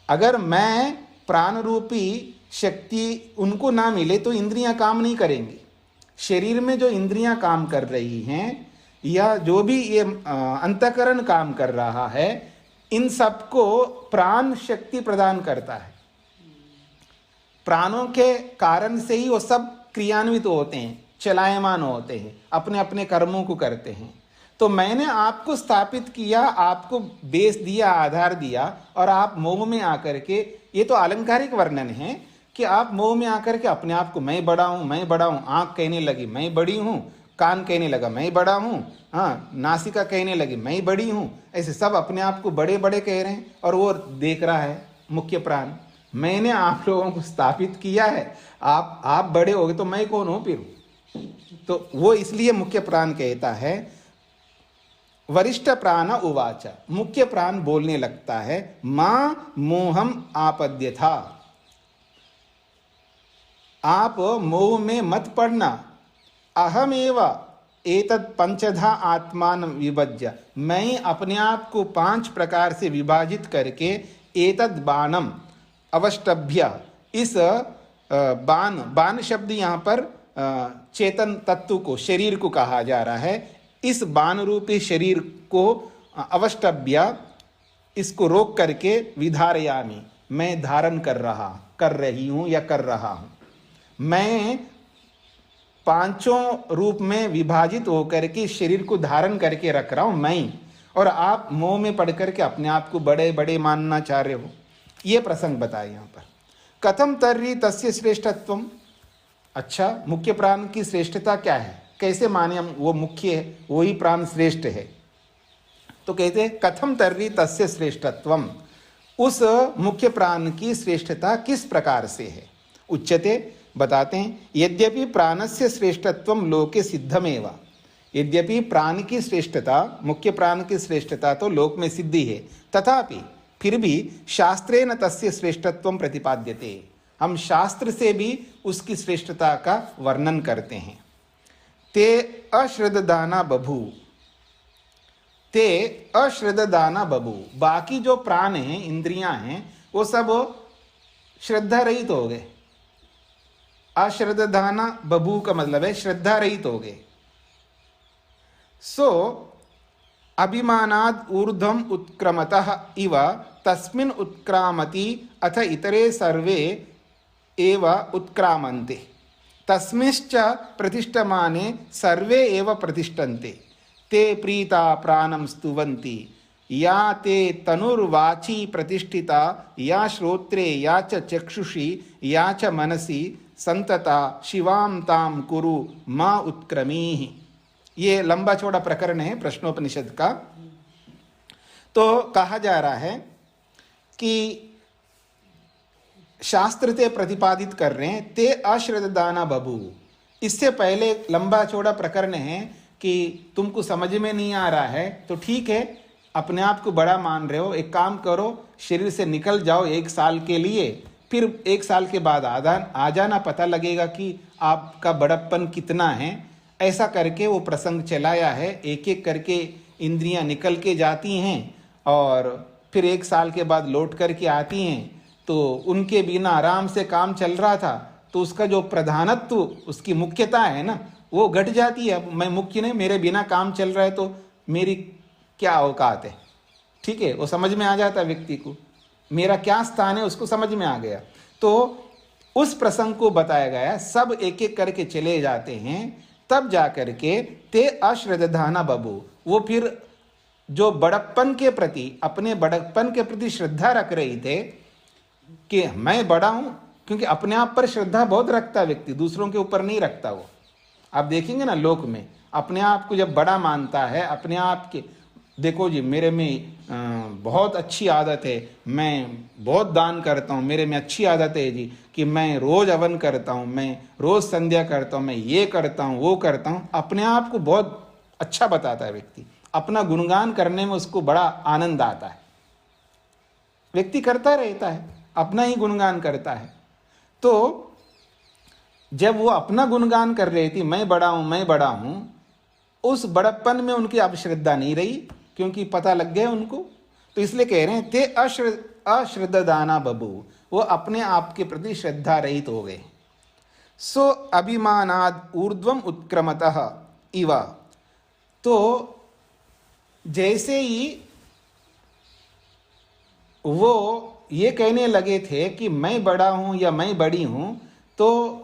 Speaker 1: अगर मैं प्राण रूपी शक्ति उनको ना मिले तो इंद्रियां काम नहीं करेंगी। शरीर में जो इंद्रियां काम कर रही हैं या जो भी ये अंतःकरण काम कर रहा है, इन सबको प्राण शक्ति प्रदान करता है। प्राणों के कारण से ही वो सब क्रियान्वित होते हैं, चलायमान होते हैं, अपने अपने कर्मों को करते हैं। तो मैंने आपको स्थापित किया, आपको बेस दिया, आधार दिया, और आप मोह में आकर के, ये तो अलंकारिक वर्णन है कि आप मोह में आकर के अपने आप को मैं बड़ा हूं, मैं बड़ा हूं। आंख कहने लगी मैं बड़ी हूं, कान कहने लगा मैं बड़ा हूं, हाँ, नासिका कहने लगी मैं बड़ी हूं। ऐसे सब अपने आप को बड़े बड़े कह रहे हैं और वो देख रहा है मुख्य प्राण। मैंने आप लोगों को स्थापित किया है, आप बड़े हो गए तो मैं कौन हूं फिर? तो वो इसलिए मुख्य प्राण कहता है, वरिष्ठ प्राण उवाच, मुख्य प्राण बोलने लगता है, मां मोहम आपद्य था, आप मोह में मत पड़ना। अहमेव एतत् पंचधा आत्मान विभज्य, मैं अपने आप को 5 प्रकार से विभाजित करके एतद् बाणम अवष्टभ्य, इस बाण शब्द यहाँ पर चेतन तत्व को, शरीर को कहा जा रहा है। इस बाण रूपी शरीर को अवष्टभ्य, इसको रोक करके विधारयामि, मैं धारण कर रही हूँ या कर रहा हूँ। मैं 5 रूप में विभाजित होकर के शरीर को धारण करके रख रहा हूँ मैं, और आप मोह में पड़ करके अपने आप को बड़े बड़े मानना चाह रहे हो। ये प्रसंग बताए यहाँ पर। कथम तर्हि तस्य श्रेष्ठत्वम, अच्छा मुख्य प्राण की श्रेष्ठता क्या है, कैसे माने हम वो मुख्य है, वही प्राण श्रेष्ठ है। तो कहते हैं कथम तर्हि तस्य श्रेष्ठत्वम, उस मुख्य प्राण की श्रेष्ठता किस प्रकार से है। उच्यते, बताते हैं, यद्यपि प्राणस्य श्रेष्ठत्वम लोके सिद्धमेव, यद्यपि प्राण की श्रेष्ठता, मुख्य प्राण की श्रेष्ठता तो लोक में सिद्धि है, तथापि फिर भी शास्त्रेण तस्य श्रेष्ठत्वम प्रतिपाद्यते, हम शास्त्र से भी उसकी श्रेष्ठता का वर्णन करते हैं। ते अश्रद्धाना बभू, ते अश्रद्धाना बभू, बाकी जो प्राण हैं, इंद्रियां हैं, वो सब श्रद्धा रहित हो गए। अश्रद्धाना बभू का मतलब है श्रद्धा रहित हो गए। सो अभिमानाद ऊर्ध्वम उत्क्रमतः इव तस्मिन् उत्क्रामति अथ इतरे सर्वे एव उत्क्रामन्ते, तस्मिश्च प्रतिष्ठमाने सर्वे एव प्रतिष्ठन्ते, ते प्रीता प्राणं स्तुवन्ति या ते तनुर्वाची प्रतिष्ठिता या श्रोत्रे या च चक्षुषी या च मनसी संतता शिवाम ताम कुरु माँ उत्क्रमी। ये लंबा चौड़ा प्रकरण है प्रश्नोपनिषद का। तो कहा जा रहा है कि शास्त्र ते प्रतिपादित कर रहे हैं ते अश्रद्धाना बभू। इससे पहले लंबा चौड़ा प्रकरण है कि तुमको समझ में नहीं आ रहा है तो ठीक है, अपने आप को बड़ा मान रहे हो, एक काम करो, शरीर से निकल जाओ 1 साल के लिए, फिर 1 साल के बाद आ जाना, पता लगेगा कि आपका बड़प्पन कितना है। ऐसा करके वो प्रसंग चलाया है। एक एक करके इंद्रियां निकल के जाती हैं और फिर 1 साल के बाद लौट करके आती हैं। तो उनके बिना आराम से काम चल रहा था, तो उसका जो प्रधानत्व, उसकी मुख्यता है ना, वो घट जाती है। मैं मुख्य नहीं, मेरे बिना काम चल रहा है तो मेरी क्या औकात है। ठीक है, वो समझ में आ जाता है व्यक्ति को, मेरा क्या स्थान है उसको समझ में आ गया। तो उस प्रसंग को बताया गया, सब एक एक करके चले जाते हैं, तब जा करके ते अश्रद्धाना बबू। वो फिर जो बड़प्पन के प्रति, अपने बड़प्पन के प्रति श्रद्धा रख रही थे कि मैं बड़ा हूं, क्योंकि अपने आप पर श्रद्धा बहुत रखता है व्यक्ति, दूसरों के ऊपर नहीं रखता। वो आप देखेंगे ना लोक में, अपने आप को जब बड़ा मानता है, अपने आप के, देखो जी मेरे में बहुत अच्छी आदत है, मैं बहुत दान करता हूँ, मेरे में अच्छी आदत है जी कि मैं रोज हवन करता हूँ, मैं रोज संध्या करता हूँ, मैं ये करता हूँ वो करता हूँ। अपने आप को बहुत अच्छा बताता है व्यक्ति, अपना गुणगान करने में उसको बड़ा आनंद आता है। व्यक्ति करता रहता है, अपना ही गुणगान करता है। तो जब वो अपना गुणगान कर रही थी, मैं बड़ा हूं मैं बड़ा हूं, उस बड़प्पन में उनकी अब श्रद्धा नहीं रही, क्योंकि पता लग गया उनको। तो इसलिए कह रहे हैं ते अश्रद्धाना बबू, वो अपने आप के प्रति श्रद्धा रहित हो गए। सो अभिमानाद ऊर्ध्वम उत्क्रमतः इव। तो जैसे ही वो ये कहने लगे थे कि मैं बड़ा हूं या मैं बड़ी हूं, तो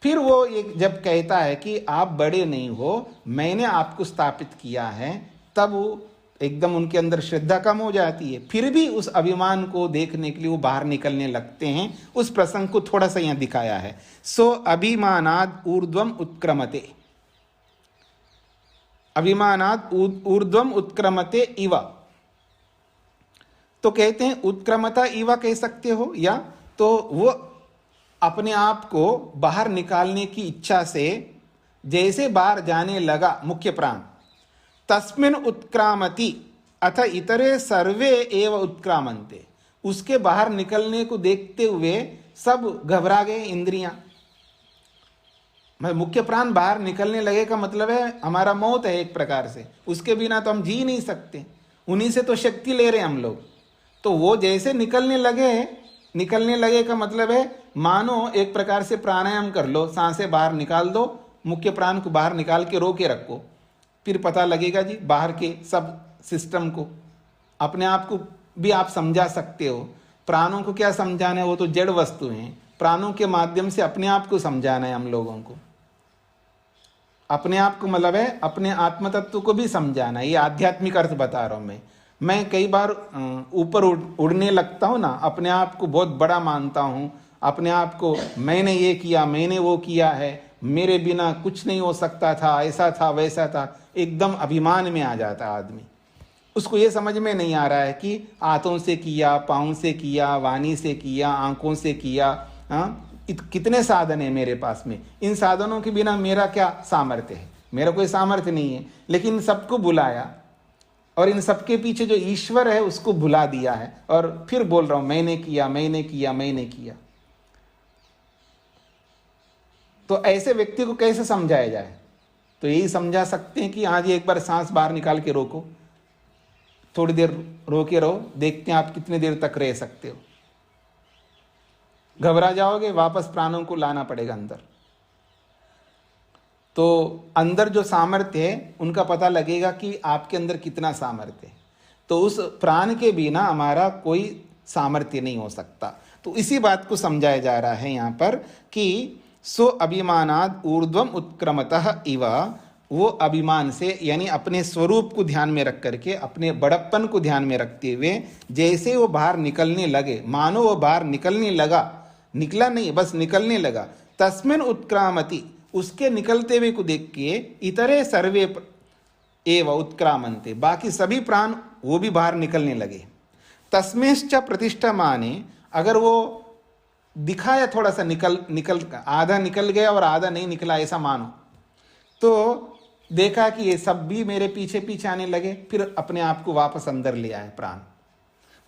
Speaker 1: फिर वो एक जब कहता है कि आप बड़े नहीं हो, मैंने आपको स्थापित किया है, तब वो एकदम उनके अंदर श्रद्धा कम हो जाती है। फिर भी उस अभिमान को देखने के लिए वो बाहर निकलने लगते हैं। उस प्रसंग को थोड़ा सा यहाँ दिखाया है। सो अभिमानाद ऊर्ध्वम उत्क्रमते, अभिमानाद ऊर्ध्वम उत्क्रमते इव। तो कहते हैं उत्क्रमता इवा कह सकते हो, या तो वो अपने आप को बाहर निकालने की इच्छा से जैसे बाहर जाने लगा मुख्य प्राण, तस्मिन उत्क्रामति अथ इतरे सर्वे एव उत्क्रामन्ते। उसके बाहर निकलने को देखते हुए सब घबरा गए इंद्रियां। मुख्य प्राण बाहर निकलने लगे का मतलब है हमारा मौत है एक प्रकार से, उसके बिना तो हम जी नहीं सकते, उन्हीं से तो शक्ति ले रहे हैं हम लोग। तो वो जैसे निकलने लगे का मतलब है मानो एक प्रकार से प्राणायाम कर लो, सांसें बाहर निकाल दो, मुख्य प्राण को बाहर निकाल के रोके रखो, फिर पता लगेगा जी बाहर के सब सिस्टम को। अपने आप को भी आप समझा सकते हो, प्राणों को क्या समझाना है, वो तो जड़ वस्तु हैं, प्राणों के माध्यम से अपने आप को समझाना है हम लोगों को। अपने आप को मतलब है अपने आत्म तत्व को भी समझाना है। ये आध्यात्मिक अर्थ बता रहा हूं मैं कई बार ऊपर उड़ने लगता हूँ ना, अपने आप को बहुत बड़ा मानता हूँ, अपने आप को मैंने ये किया मैंने वो किया है, मेरे बिना कुछ नहीं हो सकता था, ऐसा था वैसा था, एकदम अभिमान में आ जाता है आदमी। उसको ये समझ में नहीं आ रहा है कि हाथों से किया, पाँव से किया, वाणी से किया, आंखों से किया, कितने साधन है मेरे पास में, इन साधनों के बिना मेरा क्या सामर्थ्य है, मेरा कोई सामर्थ्य नहीं है। लेकिन इन सबको बुलाया और इन सबके पीछे जो ईश्वर है उसको भुला दिया है, और फिर बोल रहा हूं मैंने किया मैंने किया मैंने किया। तो ऐसे व्यक्ति को कैसे समझाया जाए? तो यही समझा सकते हैं कि आज एक बार सांस बाहर निकाल के रोको, थोड़ी देर रोके रहो, देखते हैं आप कितने देर तक रह सकते हो। घबरा जाओगे, वापस प्राणों को लाना पड़ेगा अंदर। तो अंदर जो सामर्थ्य है उनका पता लगेगा कि आपके अंदर कितना सामर्थ्य है। तो उस प्राण के बिना हमारा कोई सामर्थ्य नहीं हो सकता। तो इसी बात को समझाया जा रहा है यहाँ पर कि सो अभिमानाद ऊर्ध्वम उत्क्रमतः इव वो अभिमान से यानी अपने स्वरूप को ध्यान में रख करके, अपने बड़प्पन को ध्यान में रखते हुए जैसे वो बाहर निकलने लगे, मानो वो बाहर निकलने लगा, निकला नहीं बस निकलने लगा, तस्मिन् उत्क्रामति, उसके निकलते हुए को देख के इतरे सर्वे एव उत्क्रामन्ते, बाकी सभी प्राण वो भी बाहर निकलने लगे। तस्मिंश्च प्रतिष्ठा माने, अगर वो दिखाया थोड़ा सा निकल आधा निकल गया और आधा नहीं निकला ऐसा मानो, तो देखा कि ये सब भी मेरे पीछे पीछे आने लगे, फिर अपने आप को वापस अंदर ले आए प्राण।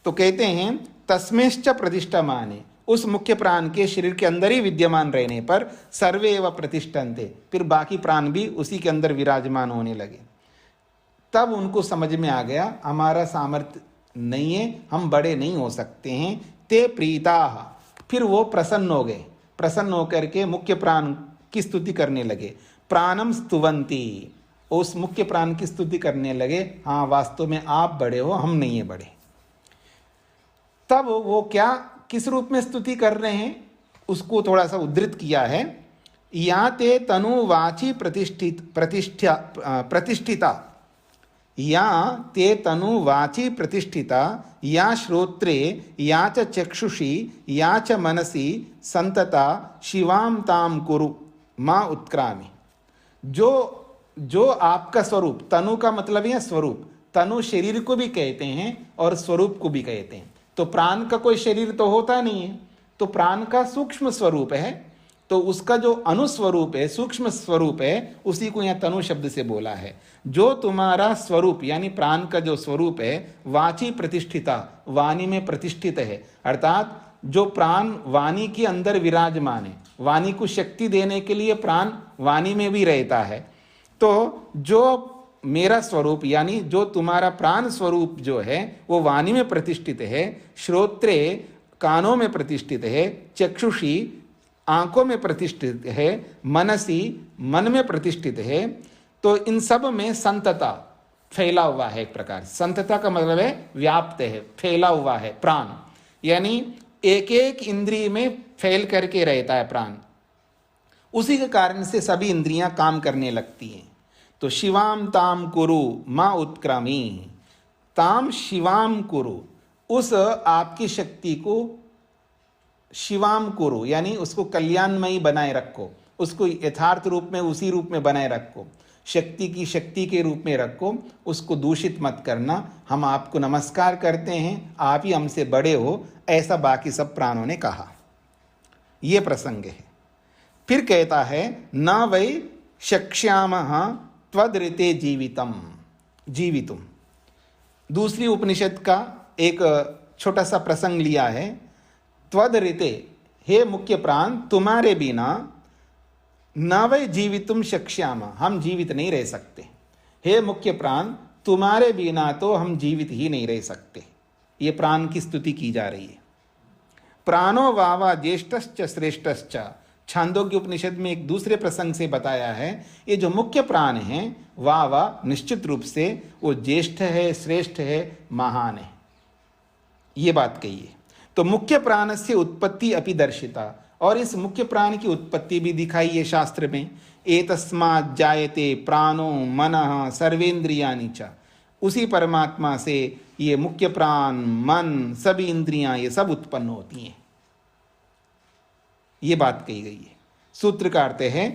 Speaker 1: तो कहते हैं तस्मिंश्च प्रतिष्ठा माने, उस मुख्य प्राण के शरीर के अंदर ही विद्यमान रहने पर सर्वे एव प्रतिष्ठन्ते, फिर बाकी प्राण भी उसी के अंदर विराजमान होने लगे। तब उनको समझ में आ गया हमारा सामर्थ्य नहीं है, हम बड़े नहीं हो सकते हैं। ते प्रीता, फिर वो प्रसन्न हो गए, प्रसन्न होकर के मुख्य प्राण की स्तुति करने लगे। प्राणम स्तुवंती, उस मुख्य प्राण की स्तुति करने लगे, हाँ वास्तव में आप बड़े हो, हम नहीं है बड़े। तब वो क्या किस रूप में स्तुति कर रहे हैं उसको थोड़ा सा उद्धृत किया है। या ते तनुवाची प्रतिष्ठिता, या ते तनुवाची प्रतिष्ठिता, या श्रोत्रे या च चक्षुषी या च मनसी संतता शिवाम ताम कुरु माँ उत्क्रामी। जो आपका स्वरूप, तनु का मतलब है स्वरूप, तनु शरीर को भी कहते हैं और स्वरूप को भी कहते हैं। तो प्राण का कोई शरीर तो होता नहीं है, तो प्राण का सूक्ष्म स्वरूप है, तो उसका जो अनुस्वरूप है, सूक्ष्म स्वरूप है, उसी को यहाँ तनु शब्द से बोला है। जो तुम्हारा स्वरूप यानी प्राण का जो स्वरूप है, वाची प्रतिष्ठिता, वाणी में प्रतिष्ठित है, अर्थात जो प्राण वाणी के अंदर विराजमान है, वाणी को शक्ति देने के लिए प्राण वाणी में भी रहता है। तो जो मेरा स्वरूप यानी जो तुम्हारा प्राण स्वरूप जो है वो वाणी में प्रतिष्ठित है, श्रोत्रे कानों में प्रतिष्ठित है, चक्षुषी आंखों में प्रतिष्ठित है, मनसी मन में प्रतिष्ठित है। तो इन सब में संतता फैला हुआ है। एक प्रकार संतता का मतलब है व्याप्त है, फैला हुआ है प्राण, यानी एक एक इंद्रिय में फैल करके रहता है प्राण। उसी के कारण से सभी इंद्रियां काम करने लगती हैं। तो शिवाम ताम कुरु माँ उत्क्रामी, ताम शिवाम कुरु, उस आपकी शक्ति को शिवाम कुरु यानी उसको कल्याणमयी बनाए रखो, उसको यथार्थ रूप में उसी रूप में बनाए रखो, शक्ति की शक्ति के रूप में रखो, उसको दूषित मत करना। हम आपको नमस्कार करते हैं, आप ही हमसे बड़े हो, ऐसा बाकी सब प्राणों ने कहा। ये प्रसंग है। फिर कहता है न वै शक्ष्यामः त्वदृते जीवितुम। दूसरी उपनिषद का एक छोटा सा प्रसंग लिया है। त्वदृते, हे मुख्य प्राण तुम्हारे बिना न वै जीवितुम शक्ष्यामः, हम जीवित नहीं रह सकते। हे मुख्य प्राण तुम्हारे बिना तो हम जीवित ही नहीं रह सकते। ये प्राण की स्तुति की जा रही है। प्राणो वावा ज्येष्ठश्च श्रेष्ठश्च, छांदोग्य उपनिषद में एक दूसरे प्रसंग से बताया है, ये जो मुख्य प्राण हैं वावा निश्चित रूप से वो ज्येष्ठ है, श्रेष्ठ है, महान है, ये बात कही है। तो मुख्य प्राण से उत्पत्ति अपि दर्शिता, और इस मुख्य प्राण की उत्पत्ति भी दिखाई है शास्त्र में। एतस्मात् जायते प्राणो मनः सर्वेन्द्रियाणि च, उसी परमात्मा से ये मुख्य प्राण, मन, सभी इंद्रियां ये सब उत्पन्न होती हैं, ये बात कही गई है। सूत्र का अर्थ है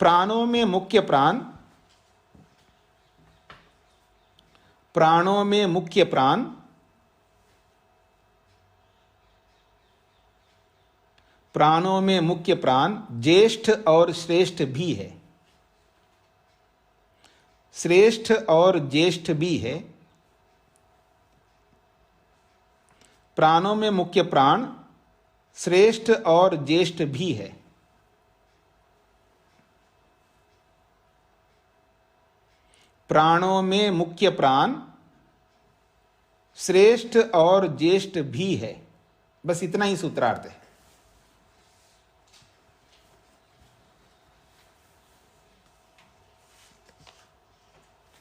Speaker 1: प्राणों में मुख्य प्राण, प्राणों में मुख्य प्राण, प्राणों में मुख्य प्राण ज्येष्ठ और श्रेष्ठ भी है, श्रेष्ठ और ज्येष्ठ भी है। प्राणों में मुख्य प्राण श्रेष्ठ और ज्येष्ठ भी है। प्राणों में मुख्य प्राण श्रेष्ठ और ज्येष्ठ भी है, बस इतना ही सूत्रार्थ है।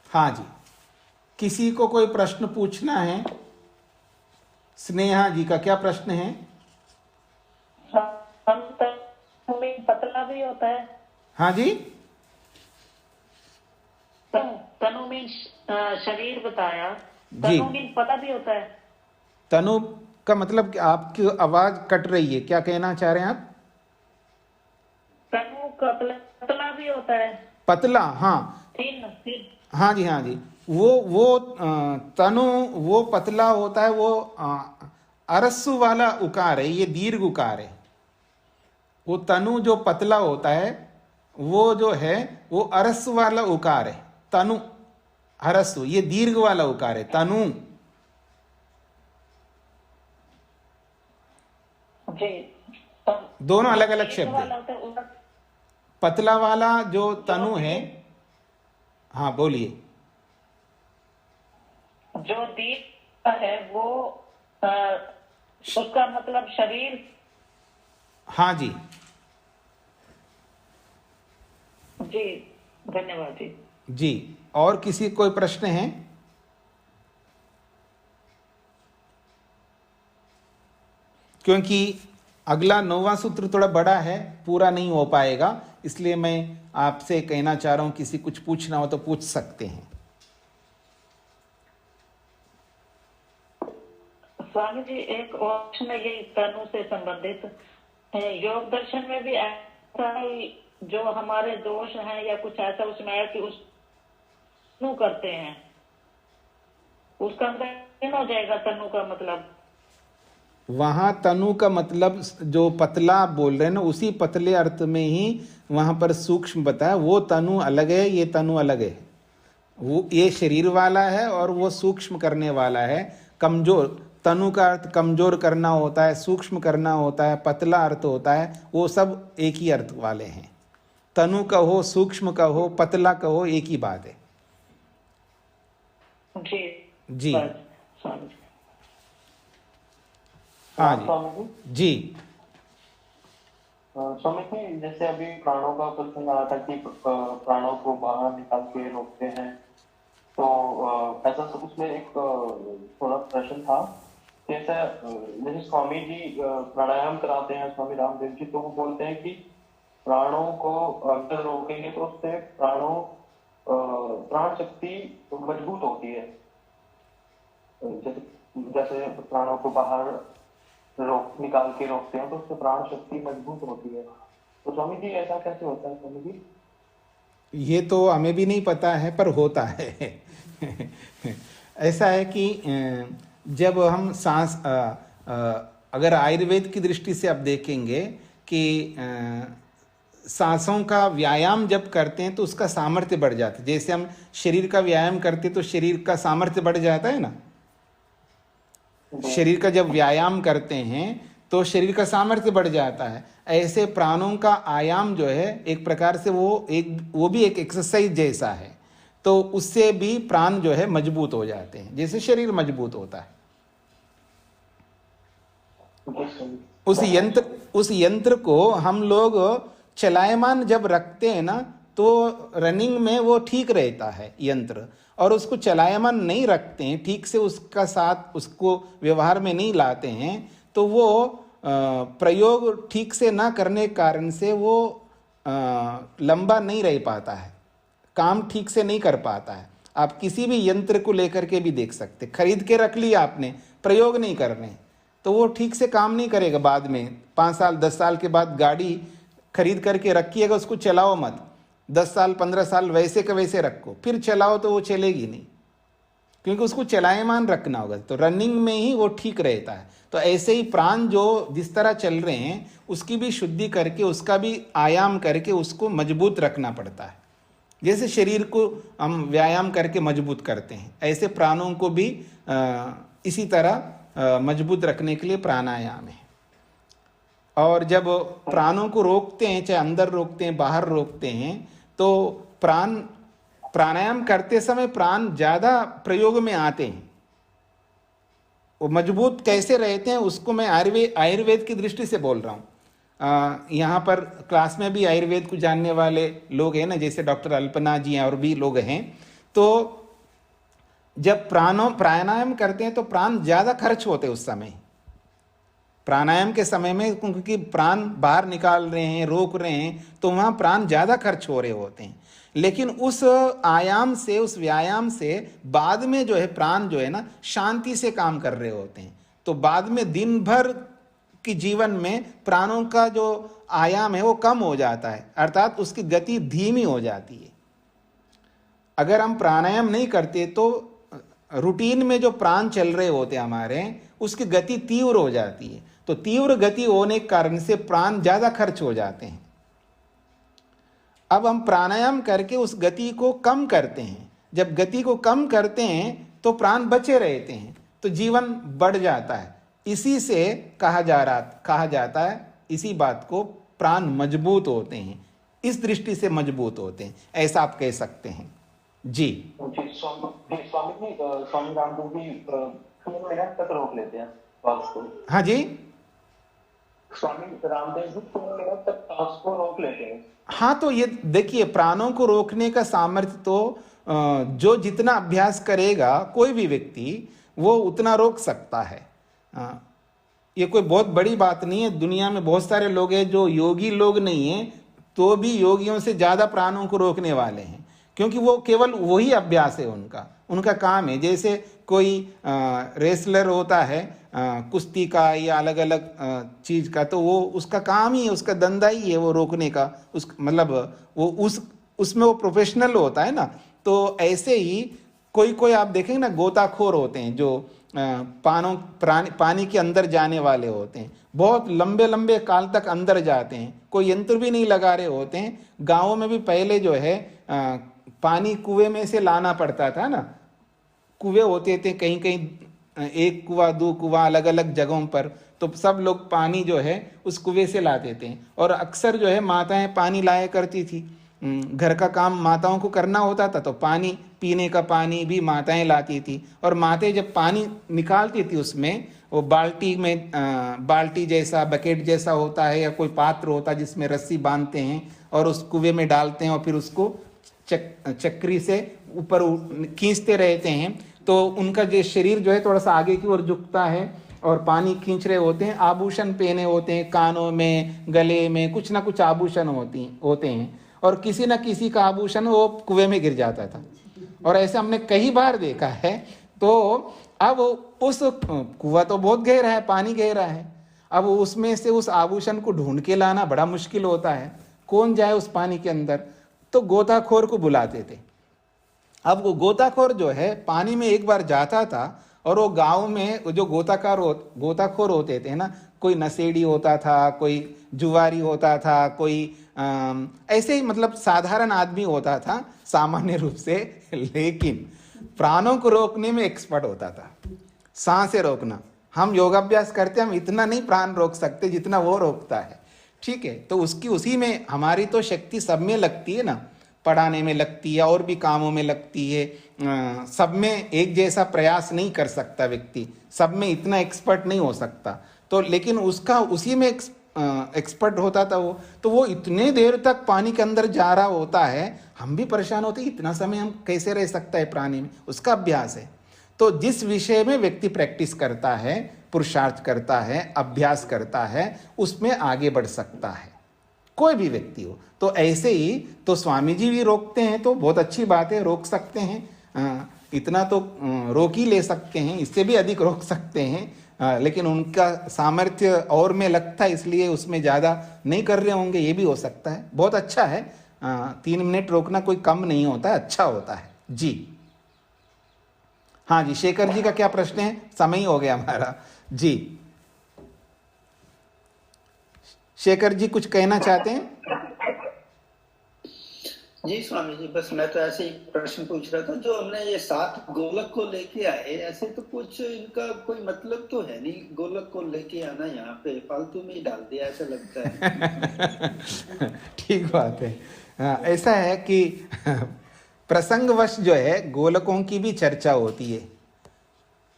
Speaker 1: हाँ जी, किसी को कोई प्रश्न पूछना है? स्नेहा जी का क्या प्रश्न है?
Speaker 2: में पतला भी होता है।
Speaker 1: हाँ जी,
Speaker 2: तनु तनु मीन्स शरीर बताया।
Speaker 1: जी।
Speaker 2: तनु मीन्स पता भी होता है।
Speaker 1: तनु का मतलब कि आपकी आवाज कट रही है, क्या कहना चाह रहे हैं आप?
Speaker 2: तनु का पतला भी होता है।
Speaker 1: पतला, हाँ
Speaker 2: थिन थिन।
Speaker 1: हाँ जी, हाँ जी। वो तनु वो पतला होता है, वो अरस्सु वाला उकार है, ये दीर्घ उकार है। वो तनु जो पतला होता है वो जो है वो अरस्सु वाला उकार है। तनु हरस्सु, ये दीर्घ वाला उकार है, तनु।
Speaker 2: जी।
Speaker 1: दोनों अलग अलग शब्द
Speaker 2: वाला
Speaker 1: है।
Speaker 2: होता है,
Speaker 1: पतला वाला जो तनु है, हाँ बोलिए।
Speaker 2: जो दीर्घ है वो उसका मतलब शरीर।
Speaker 1: हाँ जी।
Speaker 2: जी धन्यवाद जी।
Speaker 1: जी, और किसी कोई प्रश्न है? क्योंकि अगला 9वां सूत्र थोड़ा बड़ा है, पूरा नहीं हो पाएगा, इसलिए मैं आपसे कहना चाह रहा हूं किसी कुछ पूछना हो तो पूछ सकते हैं।
Speaker 2: स्वामी जी एक और प्रश्न यही तनु से संबंधित योग दर्शन में भी ऐसा है, जो हमारे दोष हैं या कुछ ऐसा उसमें है कि उस तनु करते हैं, उसका अंदर हो जाएगा तनु का मतलब।
Speaker 1: वहां तनु का मतलब जो पतला आप बोल रहे हैं ना, उसी पतले अर्थ में ही वहां पर सूक्ष्म बताया। वो तनु अलग है, ये तनु अलग है। वो ये शरीर वाला है और वो सूक्ष्म करने वाला है। कमजोर, तनु का अर्थ कमजोर करना होता है, सूक्ष्म करना होता है, पतला अर्थ होता है, वो सब एक ही अर्थ वाले हैं। तनु का हो, सूक्ष्म का हो, पतला का हो, एक ही बात है।
Speaker 2: जी
Speaker 1: जी
Speaker 2: स्वामी जी।
Speaker 1: हाँ
Speaker 3: स्वामी
Speaker 1: जी। जी
Speaker 3: स्वामी जी, जैसे अभी प्राणों का प्रसंग आ रहा था कि प्राणों को बाहर निकाल के रोकते हैं, तो ऐसा उसमें एक थोड़ा प्रश्न था कि ऐसा जैसे स्वामी जी प्राणायाम कराते हैं, स्वामी रामदेव जी, तो वो बोलते हैं कि प्राणों को अगर रोकेंगे तो उससे प्राण शक्ति मजबूत होती है। जैसे प्राणों को बाहर निकाल के रोकते हैं तो उससे प्राण शक्ति मजबूत होती है। तो स्वामी जी ऐसा कैसे होता है स्वामी जी?
Speaker 1: ये तो हमें भी नहीं पता है, पर होता है। ऐसा है कि जब हम सांस अगर आयुर्वेद की दृष्टि से आप देखेंगे कि सांसों का व्यायाम जब करते हैं तो उसका सामर्थ्य बढ़ जाता है। जैसे हम शरीर का व्यायाम करते हैं तो शरीर का सामर्थ्य बढ़ जाता है ना। शरीर का जब व्यायाम करते हैं तो शरीर का सामर्थ्य बढ़ जाता है। ऐसे प्राणों का आयाम जो है एक प्रकार से वो भी एक एक्सरसाइज जैसा है, तो उससे भी प्राण जो है मजबूत हो जाते हैं, जैसे शरीर मजबूत होता है। उस यंत्र को हम लोग चलायमान जब रखते हैं ना, तो रनिंग में वो ठीक रहता है यंत्र, और उसको चलायमान नहीं रखते हैं, ठीक से उसका साथ उसको व्यवहार में नहीं लाते हैं, तो वो प्रयोग ठीक से ना करने के कारण से वो लंबा नहीं रह पाता है, काम ठीक से नहीं कर पाता है। आप किसी भी यंत्र को लेकर के भी देख सकते, खरीद के रख लिया आपने, प्रयोग नहीं कर रहे, तो वो ठीक से काम नहीं करेगा। बाद में 5 साल 10 साल के बाद गाड़ी खरीद करके रखिएगा, उसको चलाओ मत, 10 साल 15 साल वैसे का वैसे रखो, फिर चलाओ तो वो चलेगी नहीं, क्योंकि उसको चलायमान रखना होगा। तो रनिंग में ही वो ठीक रहता है। तो ऐसे ही प्राण जो जिस तरह चल रहे हैं उसकी भी शुद्धि करके, उसका भी आयाम करके उसको मजबूत रखना पड़ता है। जैसे शरीर को हम व्यायाम करके मजबूत करते हैं, ऐसे प्राणों को भी इसी तरह मजबूत रखने के लिए प्राणायाम है। और जब प्राणों को रोकते हैं, चाहे अंदर रोकते हैं बाहर रोकते हैं, तो प्राणायाम करते समय प्राण ज़्यादा प्रयोग में आते हैं। वो मजबूत कैसे रहते हैं उसको मैं आयुर्वेद की दृष्टि से बोल रहा हूँ। यहाँ पर क्लास में भी आयुर्वेद को जानने वाले लोग हैं ना, जैसे डॉक्टर अल्पना जी हैं और भी लोग हैं। तो जब प्राणायाम करते हैं तो प्राण ज़्यादा खर्च होते हैं उस समय, प्राणायाम के समय में, क्योंकि प्राण बाहर निकाल रहे हैं, रोक रहे हैं, तो वहाँ प्राण ज़्यादा खर्च हो रहे होते हैं। लेकिन उस आयाम से, उस व्यायाम से बाद में जो है प्राण जो है ना शांति से काम कर रहे होते हैं। तो बाद में दिन भर की जीवन में प्राणों का जो आयाम है वो कम हो जाता है, अर्थात उसकी गति धीमी हो जाती है। अगर हम प्राणायाम नहीं करते तो रूटीन में जो प्राण चल रहे होते हैं हमारे, उसकी गति तीव्र हो जाती है। तो तीव्र गति होने के कारण से प्राण ज्यादा खर्च हो जाते हैं। अब हम प्राणायाम करके उस गति को कम करते हैं। जब गति को कम करते हैं तो प्राण बचे रहते हैं, तो जीवन बढ़ जाता है। इसी से कहा जाता है, इसी बात को प्राण मजबूत होते हैं, इस दृष्टि से मजबूत होते हैं, ऐसा आप कह सकते हैं। जी
Speaker 3: स्वामी रामदेव जी 3 मिनट तक रोक लेते हैं श्वास को।
Speaker 1: हाँ जी,
Speaker 3: स्वामी रामदेव जी 3 मिनट तक श्वास को रोक लेते हैं।
Speaker 1: हाँ, तो ये देखिए, प्राणों को रोकने का सामर्थ्य तो जो जितना अभ्यास करेगा कोई भी व्यक्ति, वो उतना रोक सकता है। ये कोई बहुत बड़ी बात नहीं है। दुनिया में बहुत सारे लोग हैं जो योगी लोग नहीं हैं, तो भी योगियों से ज़्यादा प्राणों को रोकने वाले हैं, क्योंकि वो केवल वही अभ्यास है उनका काम है। जैसे कोई रेसलर होता है कुश्ती का या अलग अलग चीज़ का, तो वो उसका काम ही है, उसका धंधा ही है वो रोकने का। मतलब वो उसमें वो प्रोफेशनल होता है ना। तो ऐसे ही कोई आप देखेंगे ना, गोताखोर होते हैं जो पानी के अंदर जाने वाले होते हैं, बहुत लंबे लंबे काल तक अंदर जाते हैं, कोई यंत्र भी नहीं लगा रहे होते हैं। गाँवों में भी पहले जो है पानी कुएं में से लाना पड़ता था ना। कुएं होते थे कहीं कहीं, एक कुआं 2 कुआं अलग अलग जगहों पर, तो सब लोग पानी जो है उस कुएं से लाते थे। और अक्सर जो है माताएं पानी लाया करती थी, घर का काम माताओं को करना होता था, तो पानी, पीने का पानी भी माताएं लाती थी। और माताएं जब पानी निकालती थी उसमें, वो बाल्टी जैसा, बकेट जैसा होता है या कोई पात्र होता है जिसमें रस्सी बांधते हैं और उस कुएं में डालते हैं और फिर उसको चक्री से ऊपर खींचते रहते हैं। तो उनका जो शरीर जो है थोड़ा सा आगे की ओर झुकता है और पानी खींच रहे होते हैं। आभूषण पहने होते हैं, कानों में, गले में कुछ ना कुछ आभूषण होते हैं, और किसी न किसी का आभूषण वो कुएं में गिर जाता था। और ऐसे हमने कई बार देखा है। तो अब उस कुआं तो बहुत गहरा है, पानी गहरा है, अब उसमें से उस आभूषण को ढूंढ के लाना बड़ा मुश्किल होता है। कौन जाए उस पानी के अंदर? तो गोताखोर को बुलाते थे। अब वो गोताखोर जो है पानी में एक बार जाता था, और वो गांव में जो गोताखोर होते थे ना, कोई नशेड़ी होता था, कोई जुआरी होता था, कोई ऐसे ही मतलब साधारण आदमी होता था सामान्य रूप से, लेकिन प्राणों को रोकने में एक्सपर्ट होता था। सांसें रोकना, हम योगाभ्यास करते, हम इतना नहीं प्राण रोक सकते जितना वो रोकता है। ठीक है, तो उसी में हमारी तो शक्ति सब में लगती है ना, पढ़ाने में लगती है और भी कामों में लगती है। सब में एक जैसा प्रयास नहीं कर सकता व्यक्ति, सब में इतना एक्सपर्ट नहीं हो सकता। तो लेकिन उसका उसी में एक्सपर्ट होता था वो, तो वो इतने देर तक पानी के अंदर जा रहा होता है, हम भी परेशान होते हैं, इतना समय हम कैसे रह सकता है पानी में, उसका अभ्यास है। तो जिस विषय में व्यक्ति प्रैक्टिस करता है, पुरुषार्थ करता है, अभ्यास करता है, उसमें आगे बढ़ सकता है, कोई भी व्यक्ति हो। तो ऐसे ही तो स्वामी जी भी रोकते हैं, तो बहुत अच्छी बात है, रोक सकते हैं। इतना तो रोक ही ले सकते हैं, इससे भी अधिक रोक सकते हैं, लेकिन उनका सामर्थ्य और में लगता है, इसलिए उसमें ज़्यादा नहीं कर रहे होंगे, ये भी हो सकता है। बहुत अच्छा है, 3 मिनट रोकना कोई कम नहीं होता है, अच्छा होता है जी। हाँ जी, शेखर जी का क्या प्रश्न है? समय हो गया हमारा जी। शेखर जी कुछ कहना चाहते हैं?
Speaker 4: जी स्वामी जी, बस मैं तो ऐसे ही प्रश्न पूछ रहा था, जो हमने ये 7 गोलक को लेके आए, ऐसे तो कुछ इनका कोई मतलब तो है नहीं, गोलक को लेके आना यहाँ पे फालतू में ही डाल दिया ऐसा लगता है।
Speaker 1: ठीक बात है। ऐसा है कि प्रसंगवश जो है गोलकों की भी चर्चा होती है।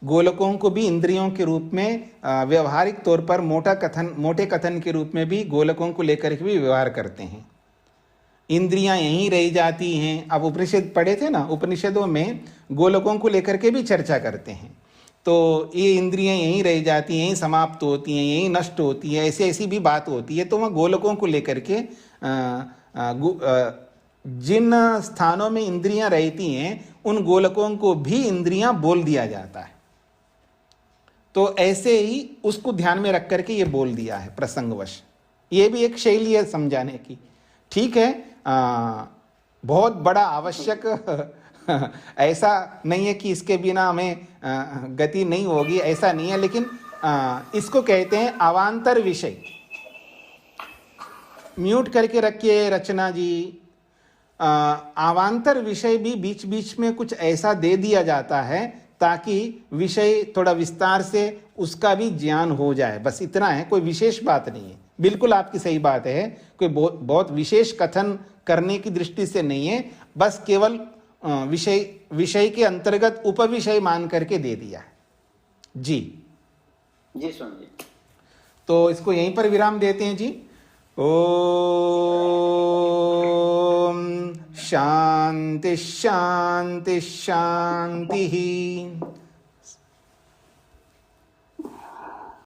Speaker 1: गोलकों को भी इंद्रियों के रूप में व्यवहारिक तौर पर मोटे कथन के रूप में भी गोलकों को लेकर के भी व्यवहार करते हैं। इंद्रियां यहीं रह जाती हैं। अब उपनिषद पढ़े थे ना, उपनिषदों में गोलकों को लेकर के भी चर्चा करते हैं। तो ये इंद्रियां यहीं रह जाती हैं, यहीं समाप्त होती हैं, यहीं नष्ट होती हैं, ऐसी भी बात होती है। तो वह गोलकों को लेकर के जिन स्थानों में इंद्रियां रहती हैं उन गोलकों को भी इंद्रियां बोल दिया जाता है। तो ऐसे ही उसको ध्यान में रख करके ये बोल दिया है प्रसंगवश। ये भी एक शैली है समझाने की। ठीक है, बहुत बड़ा आवश्यक ऐसा नहीं है कि इसके बिना हमें गति नहीं होगी, ऐसा नहीं है, लेकिन इसको कहते हैं अवांतर विषय। म्यूट करके रखिए रचना जी। अवांतर विषय भी बीच बीच में कुछ ऐसा दे दिया जाता है ताकि विषय थोड़ा विस्तार से उसका भी ज्ञान हो जाए, बस इतना है, कोई विशेष बात नहीं है। बिल्कुल आपकी सही बात है, कोई बहुत विशेष कथन करने की दृष्टि से नहीं है, बस केवल विषय के अंतर्गत उपविषय मान करके दे दिया है जी।
Speaker 4: जी स्वामी जी।
Speaker 1: तो इसको यहीं पर विराम देते हैं जी। ओम शांति शांति शांति।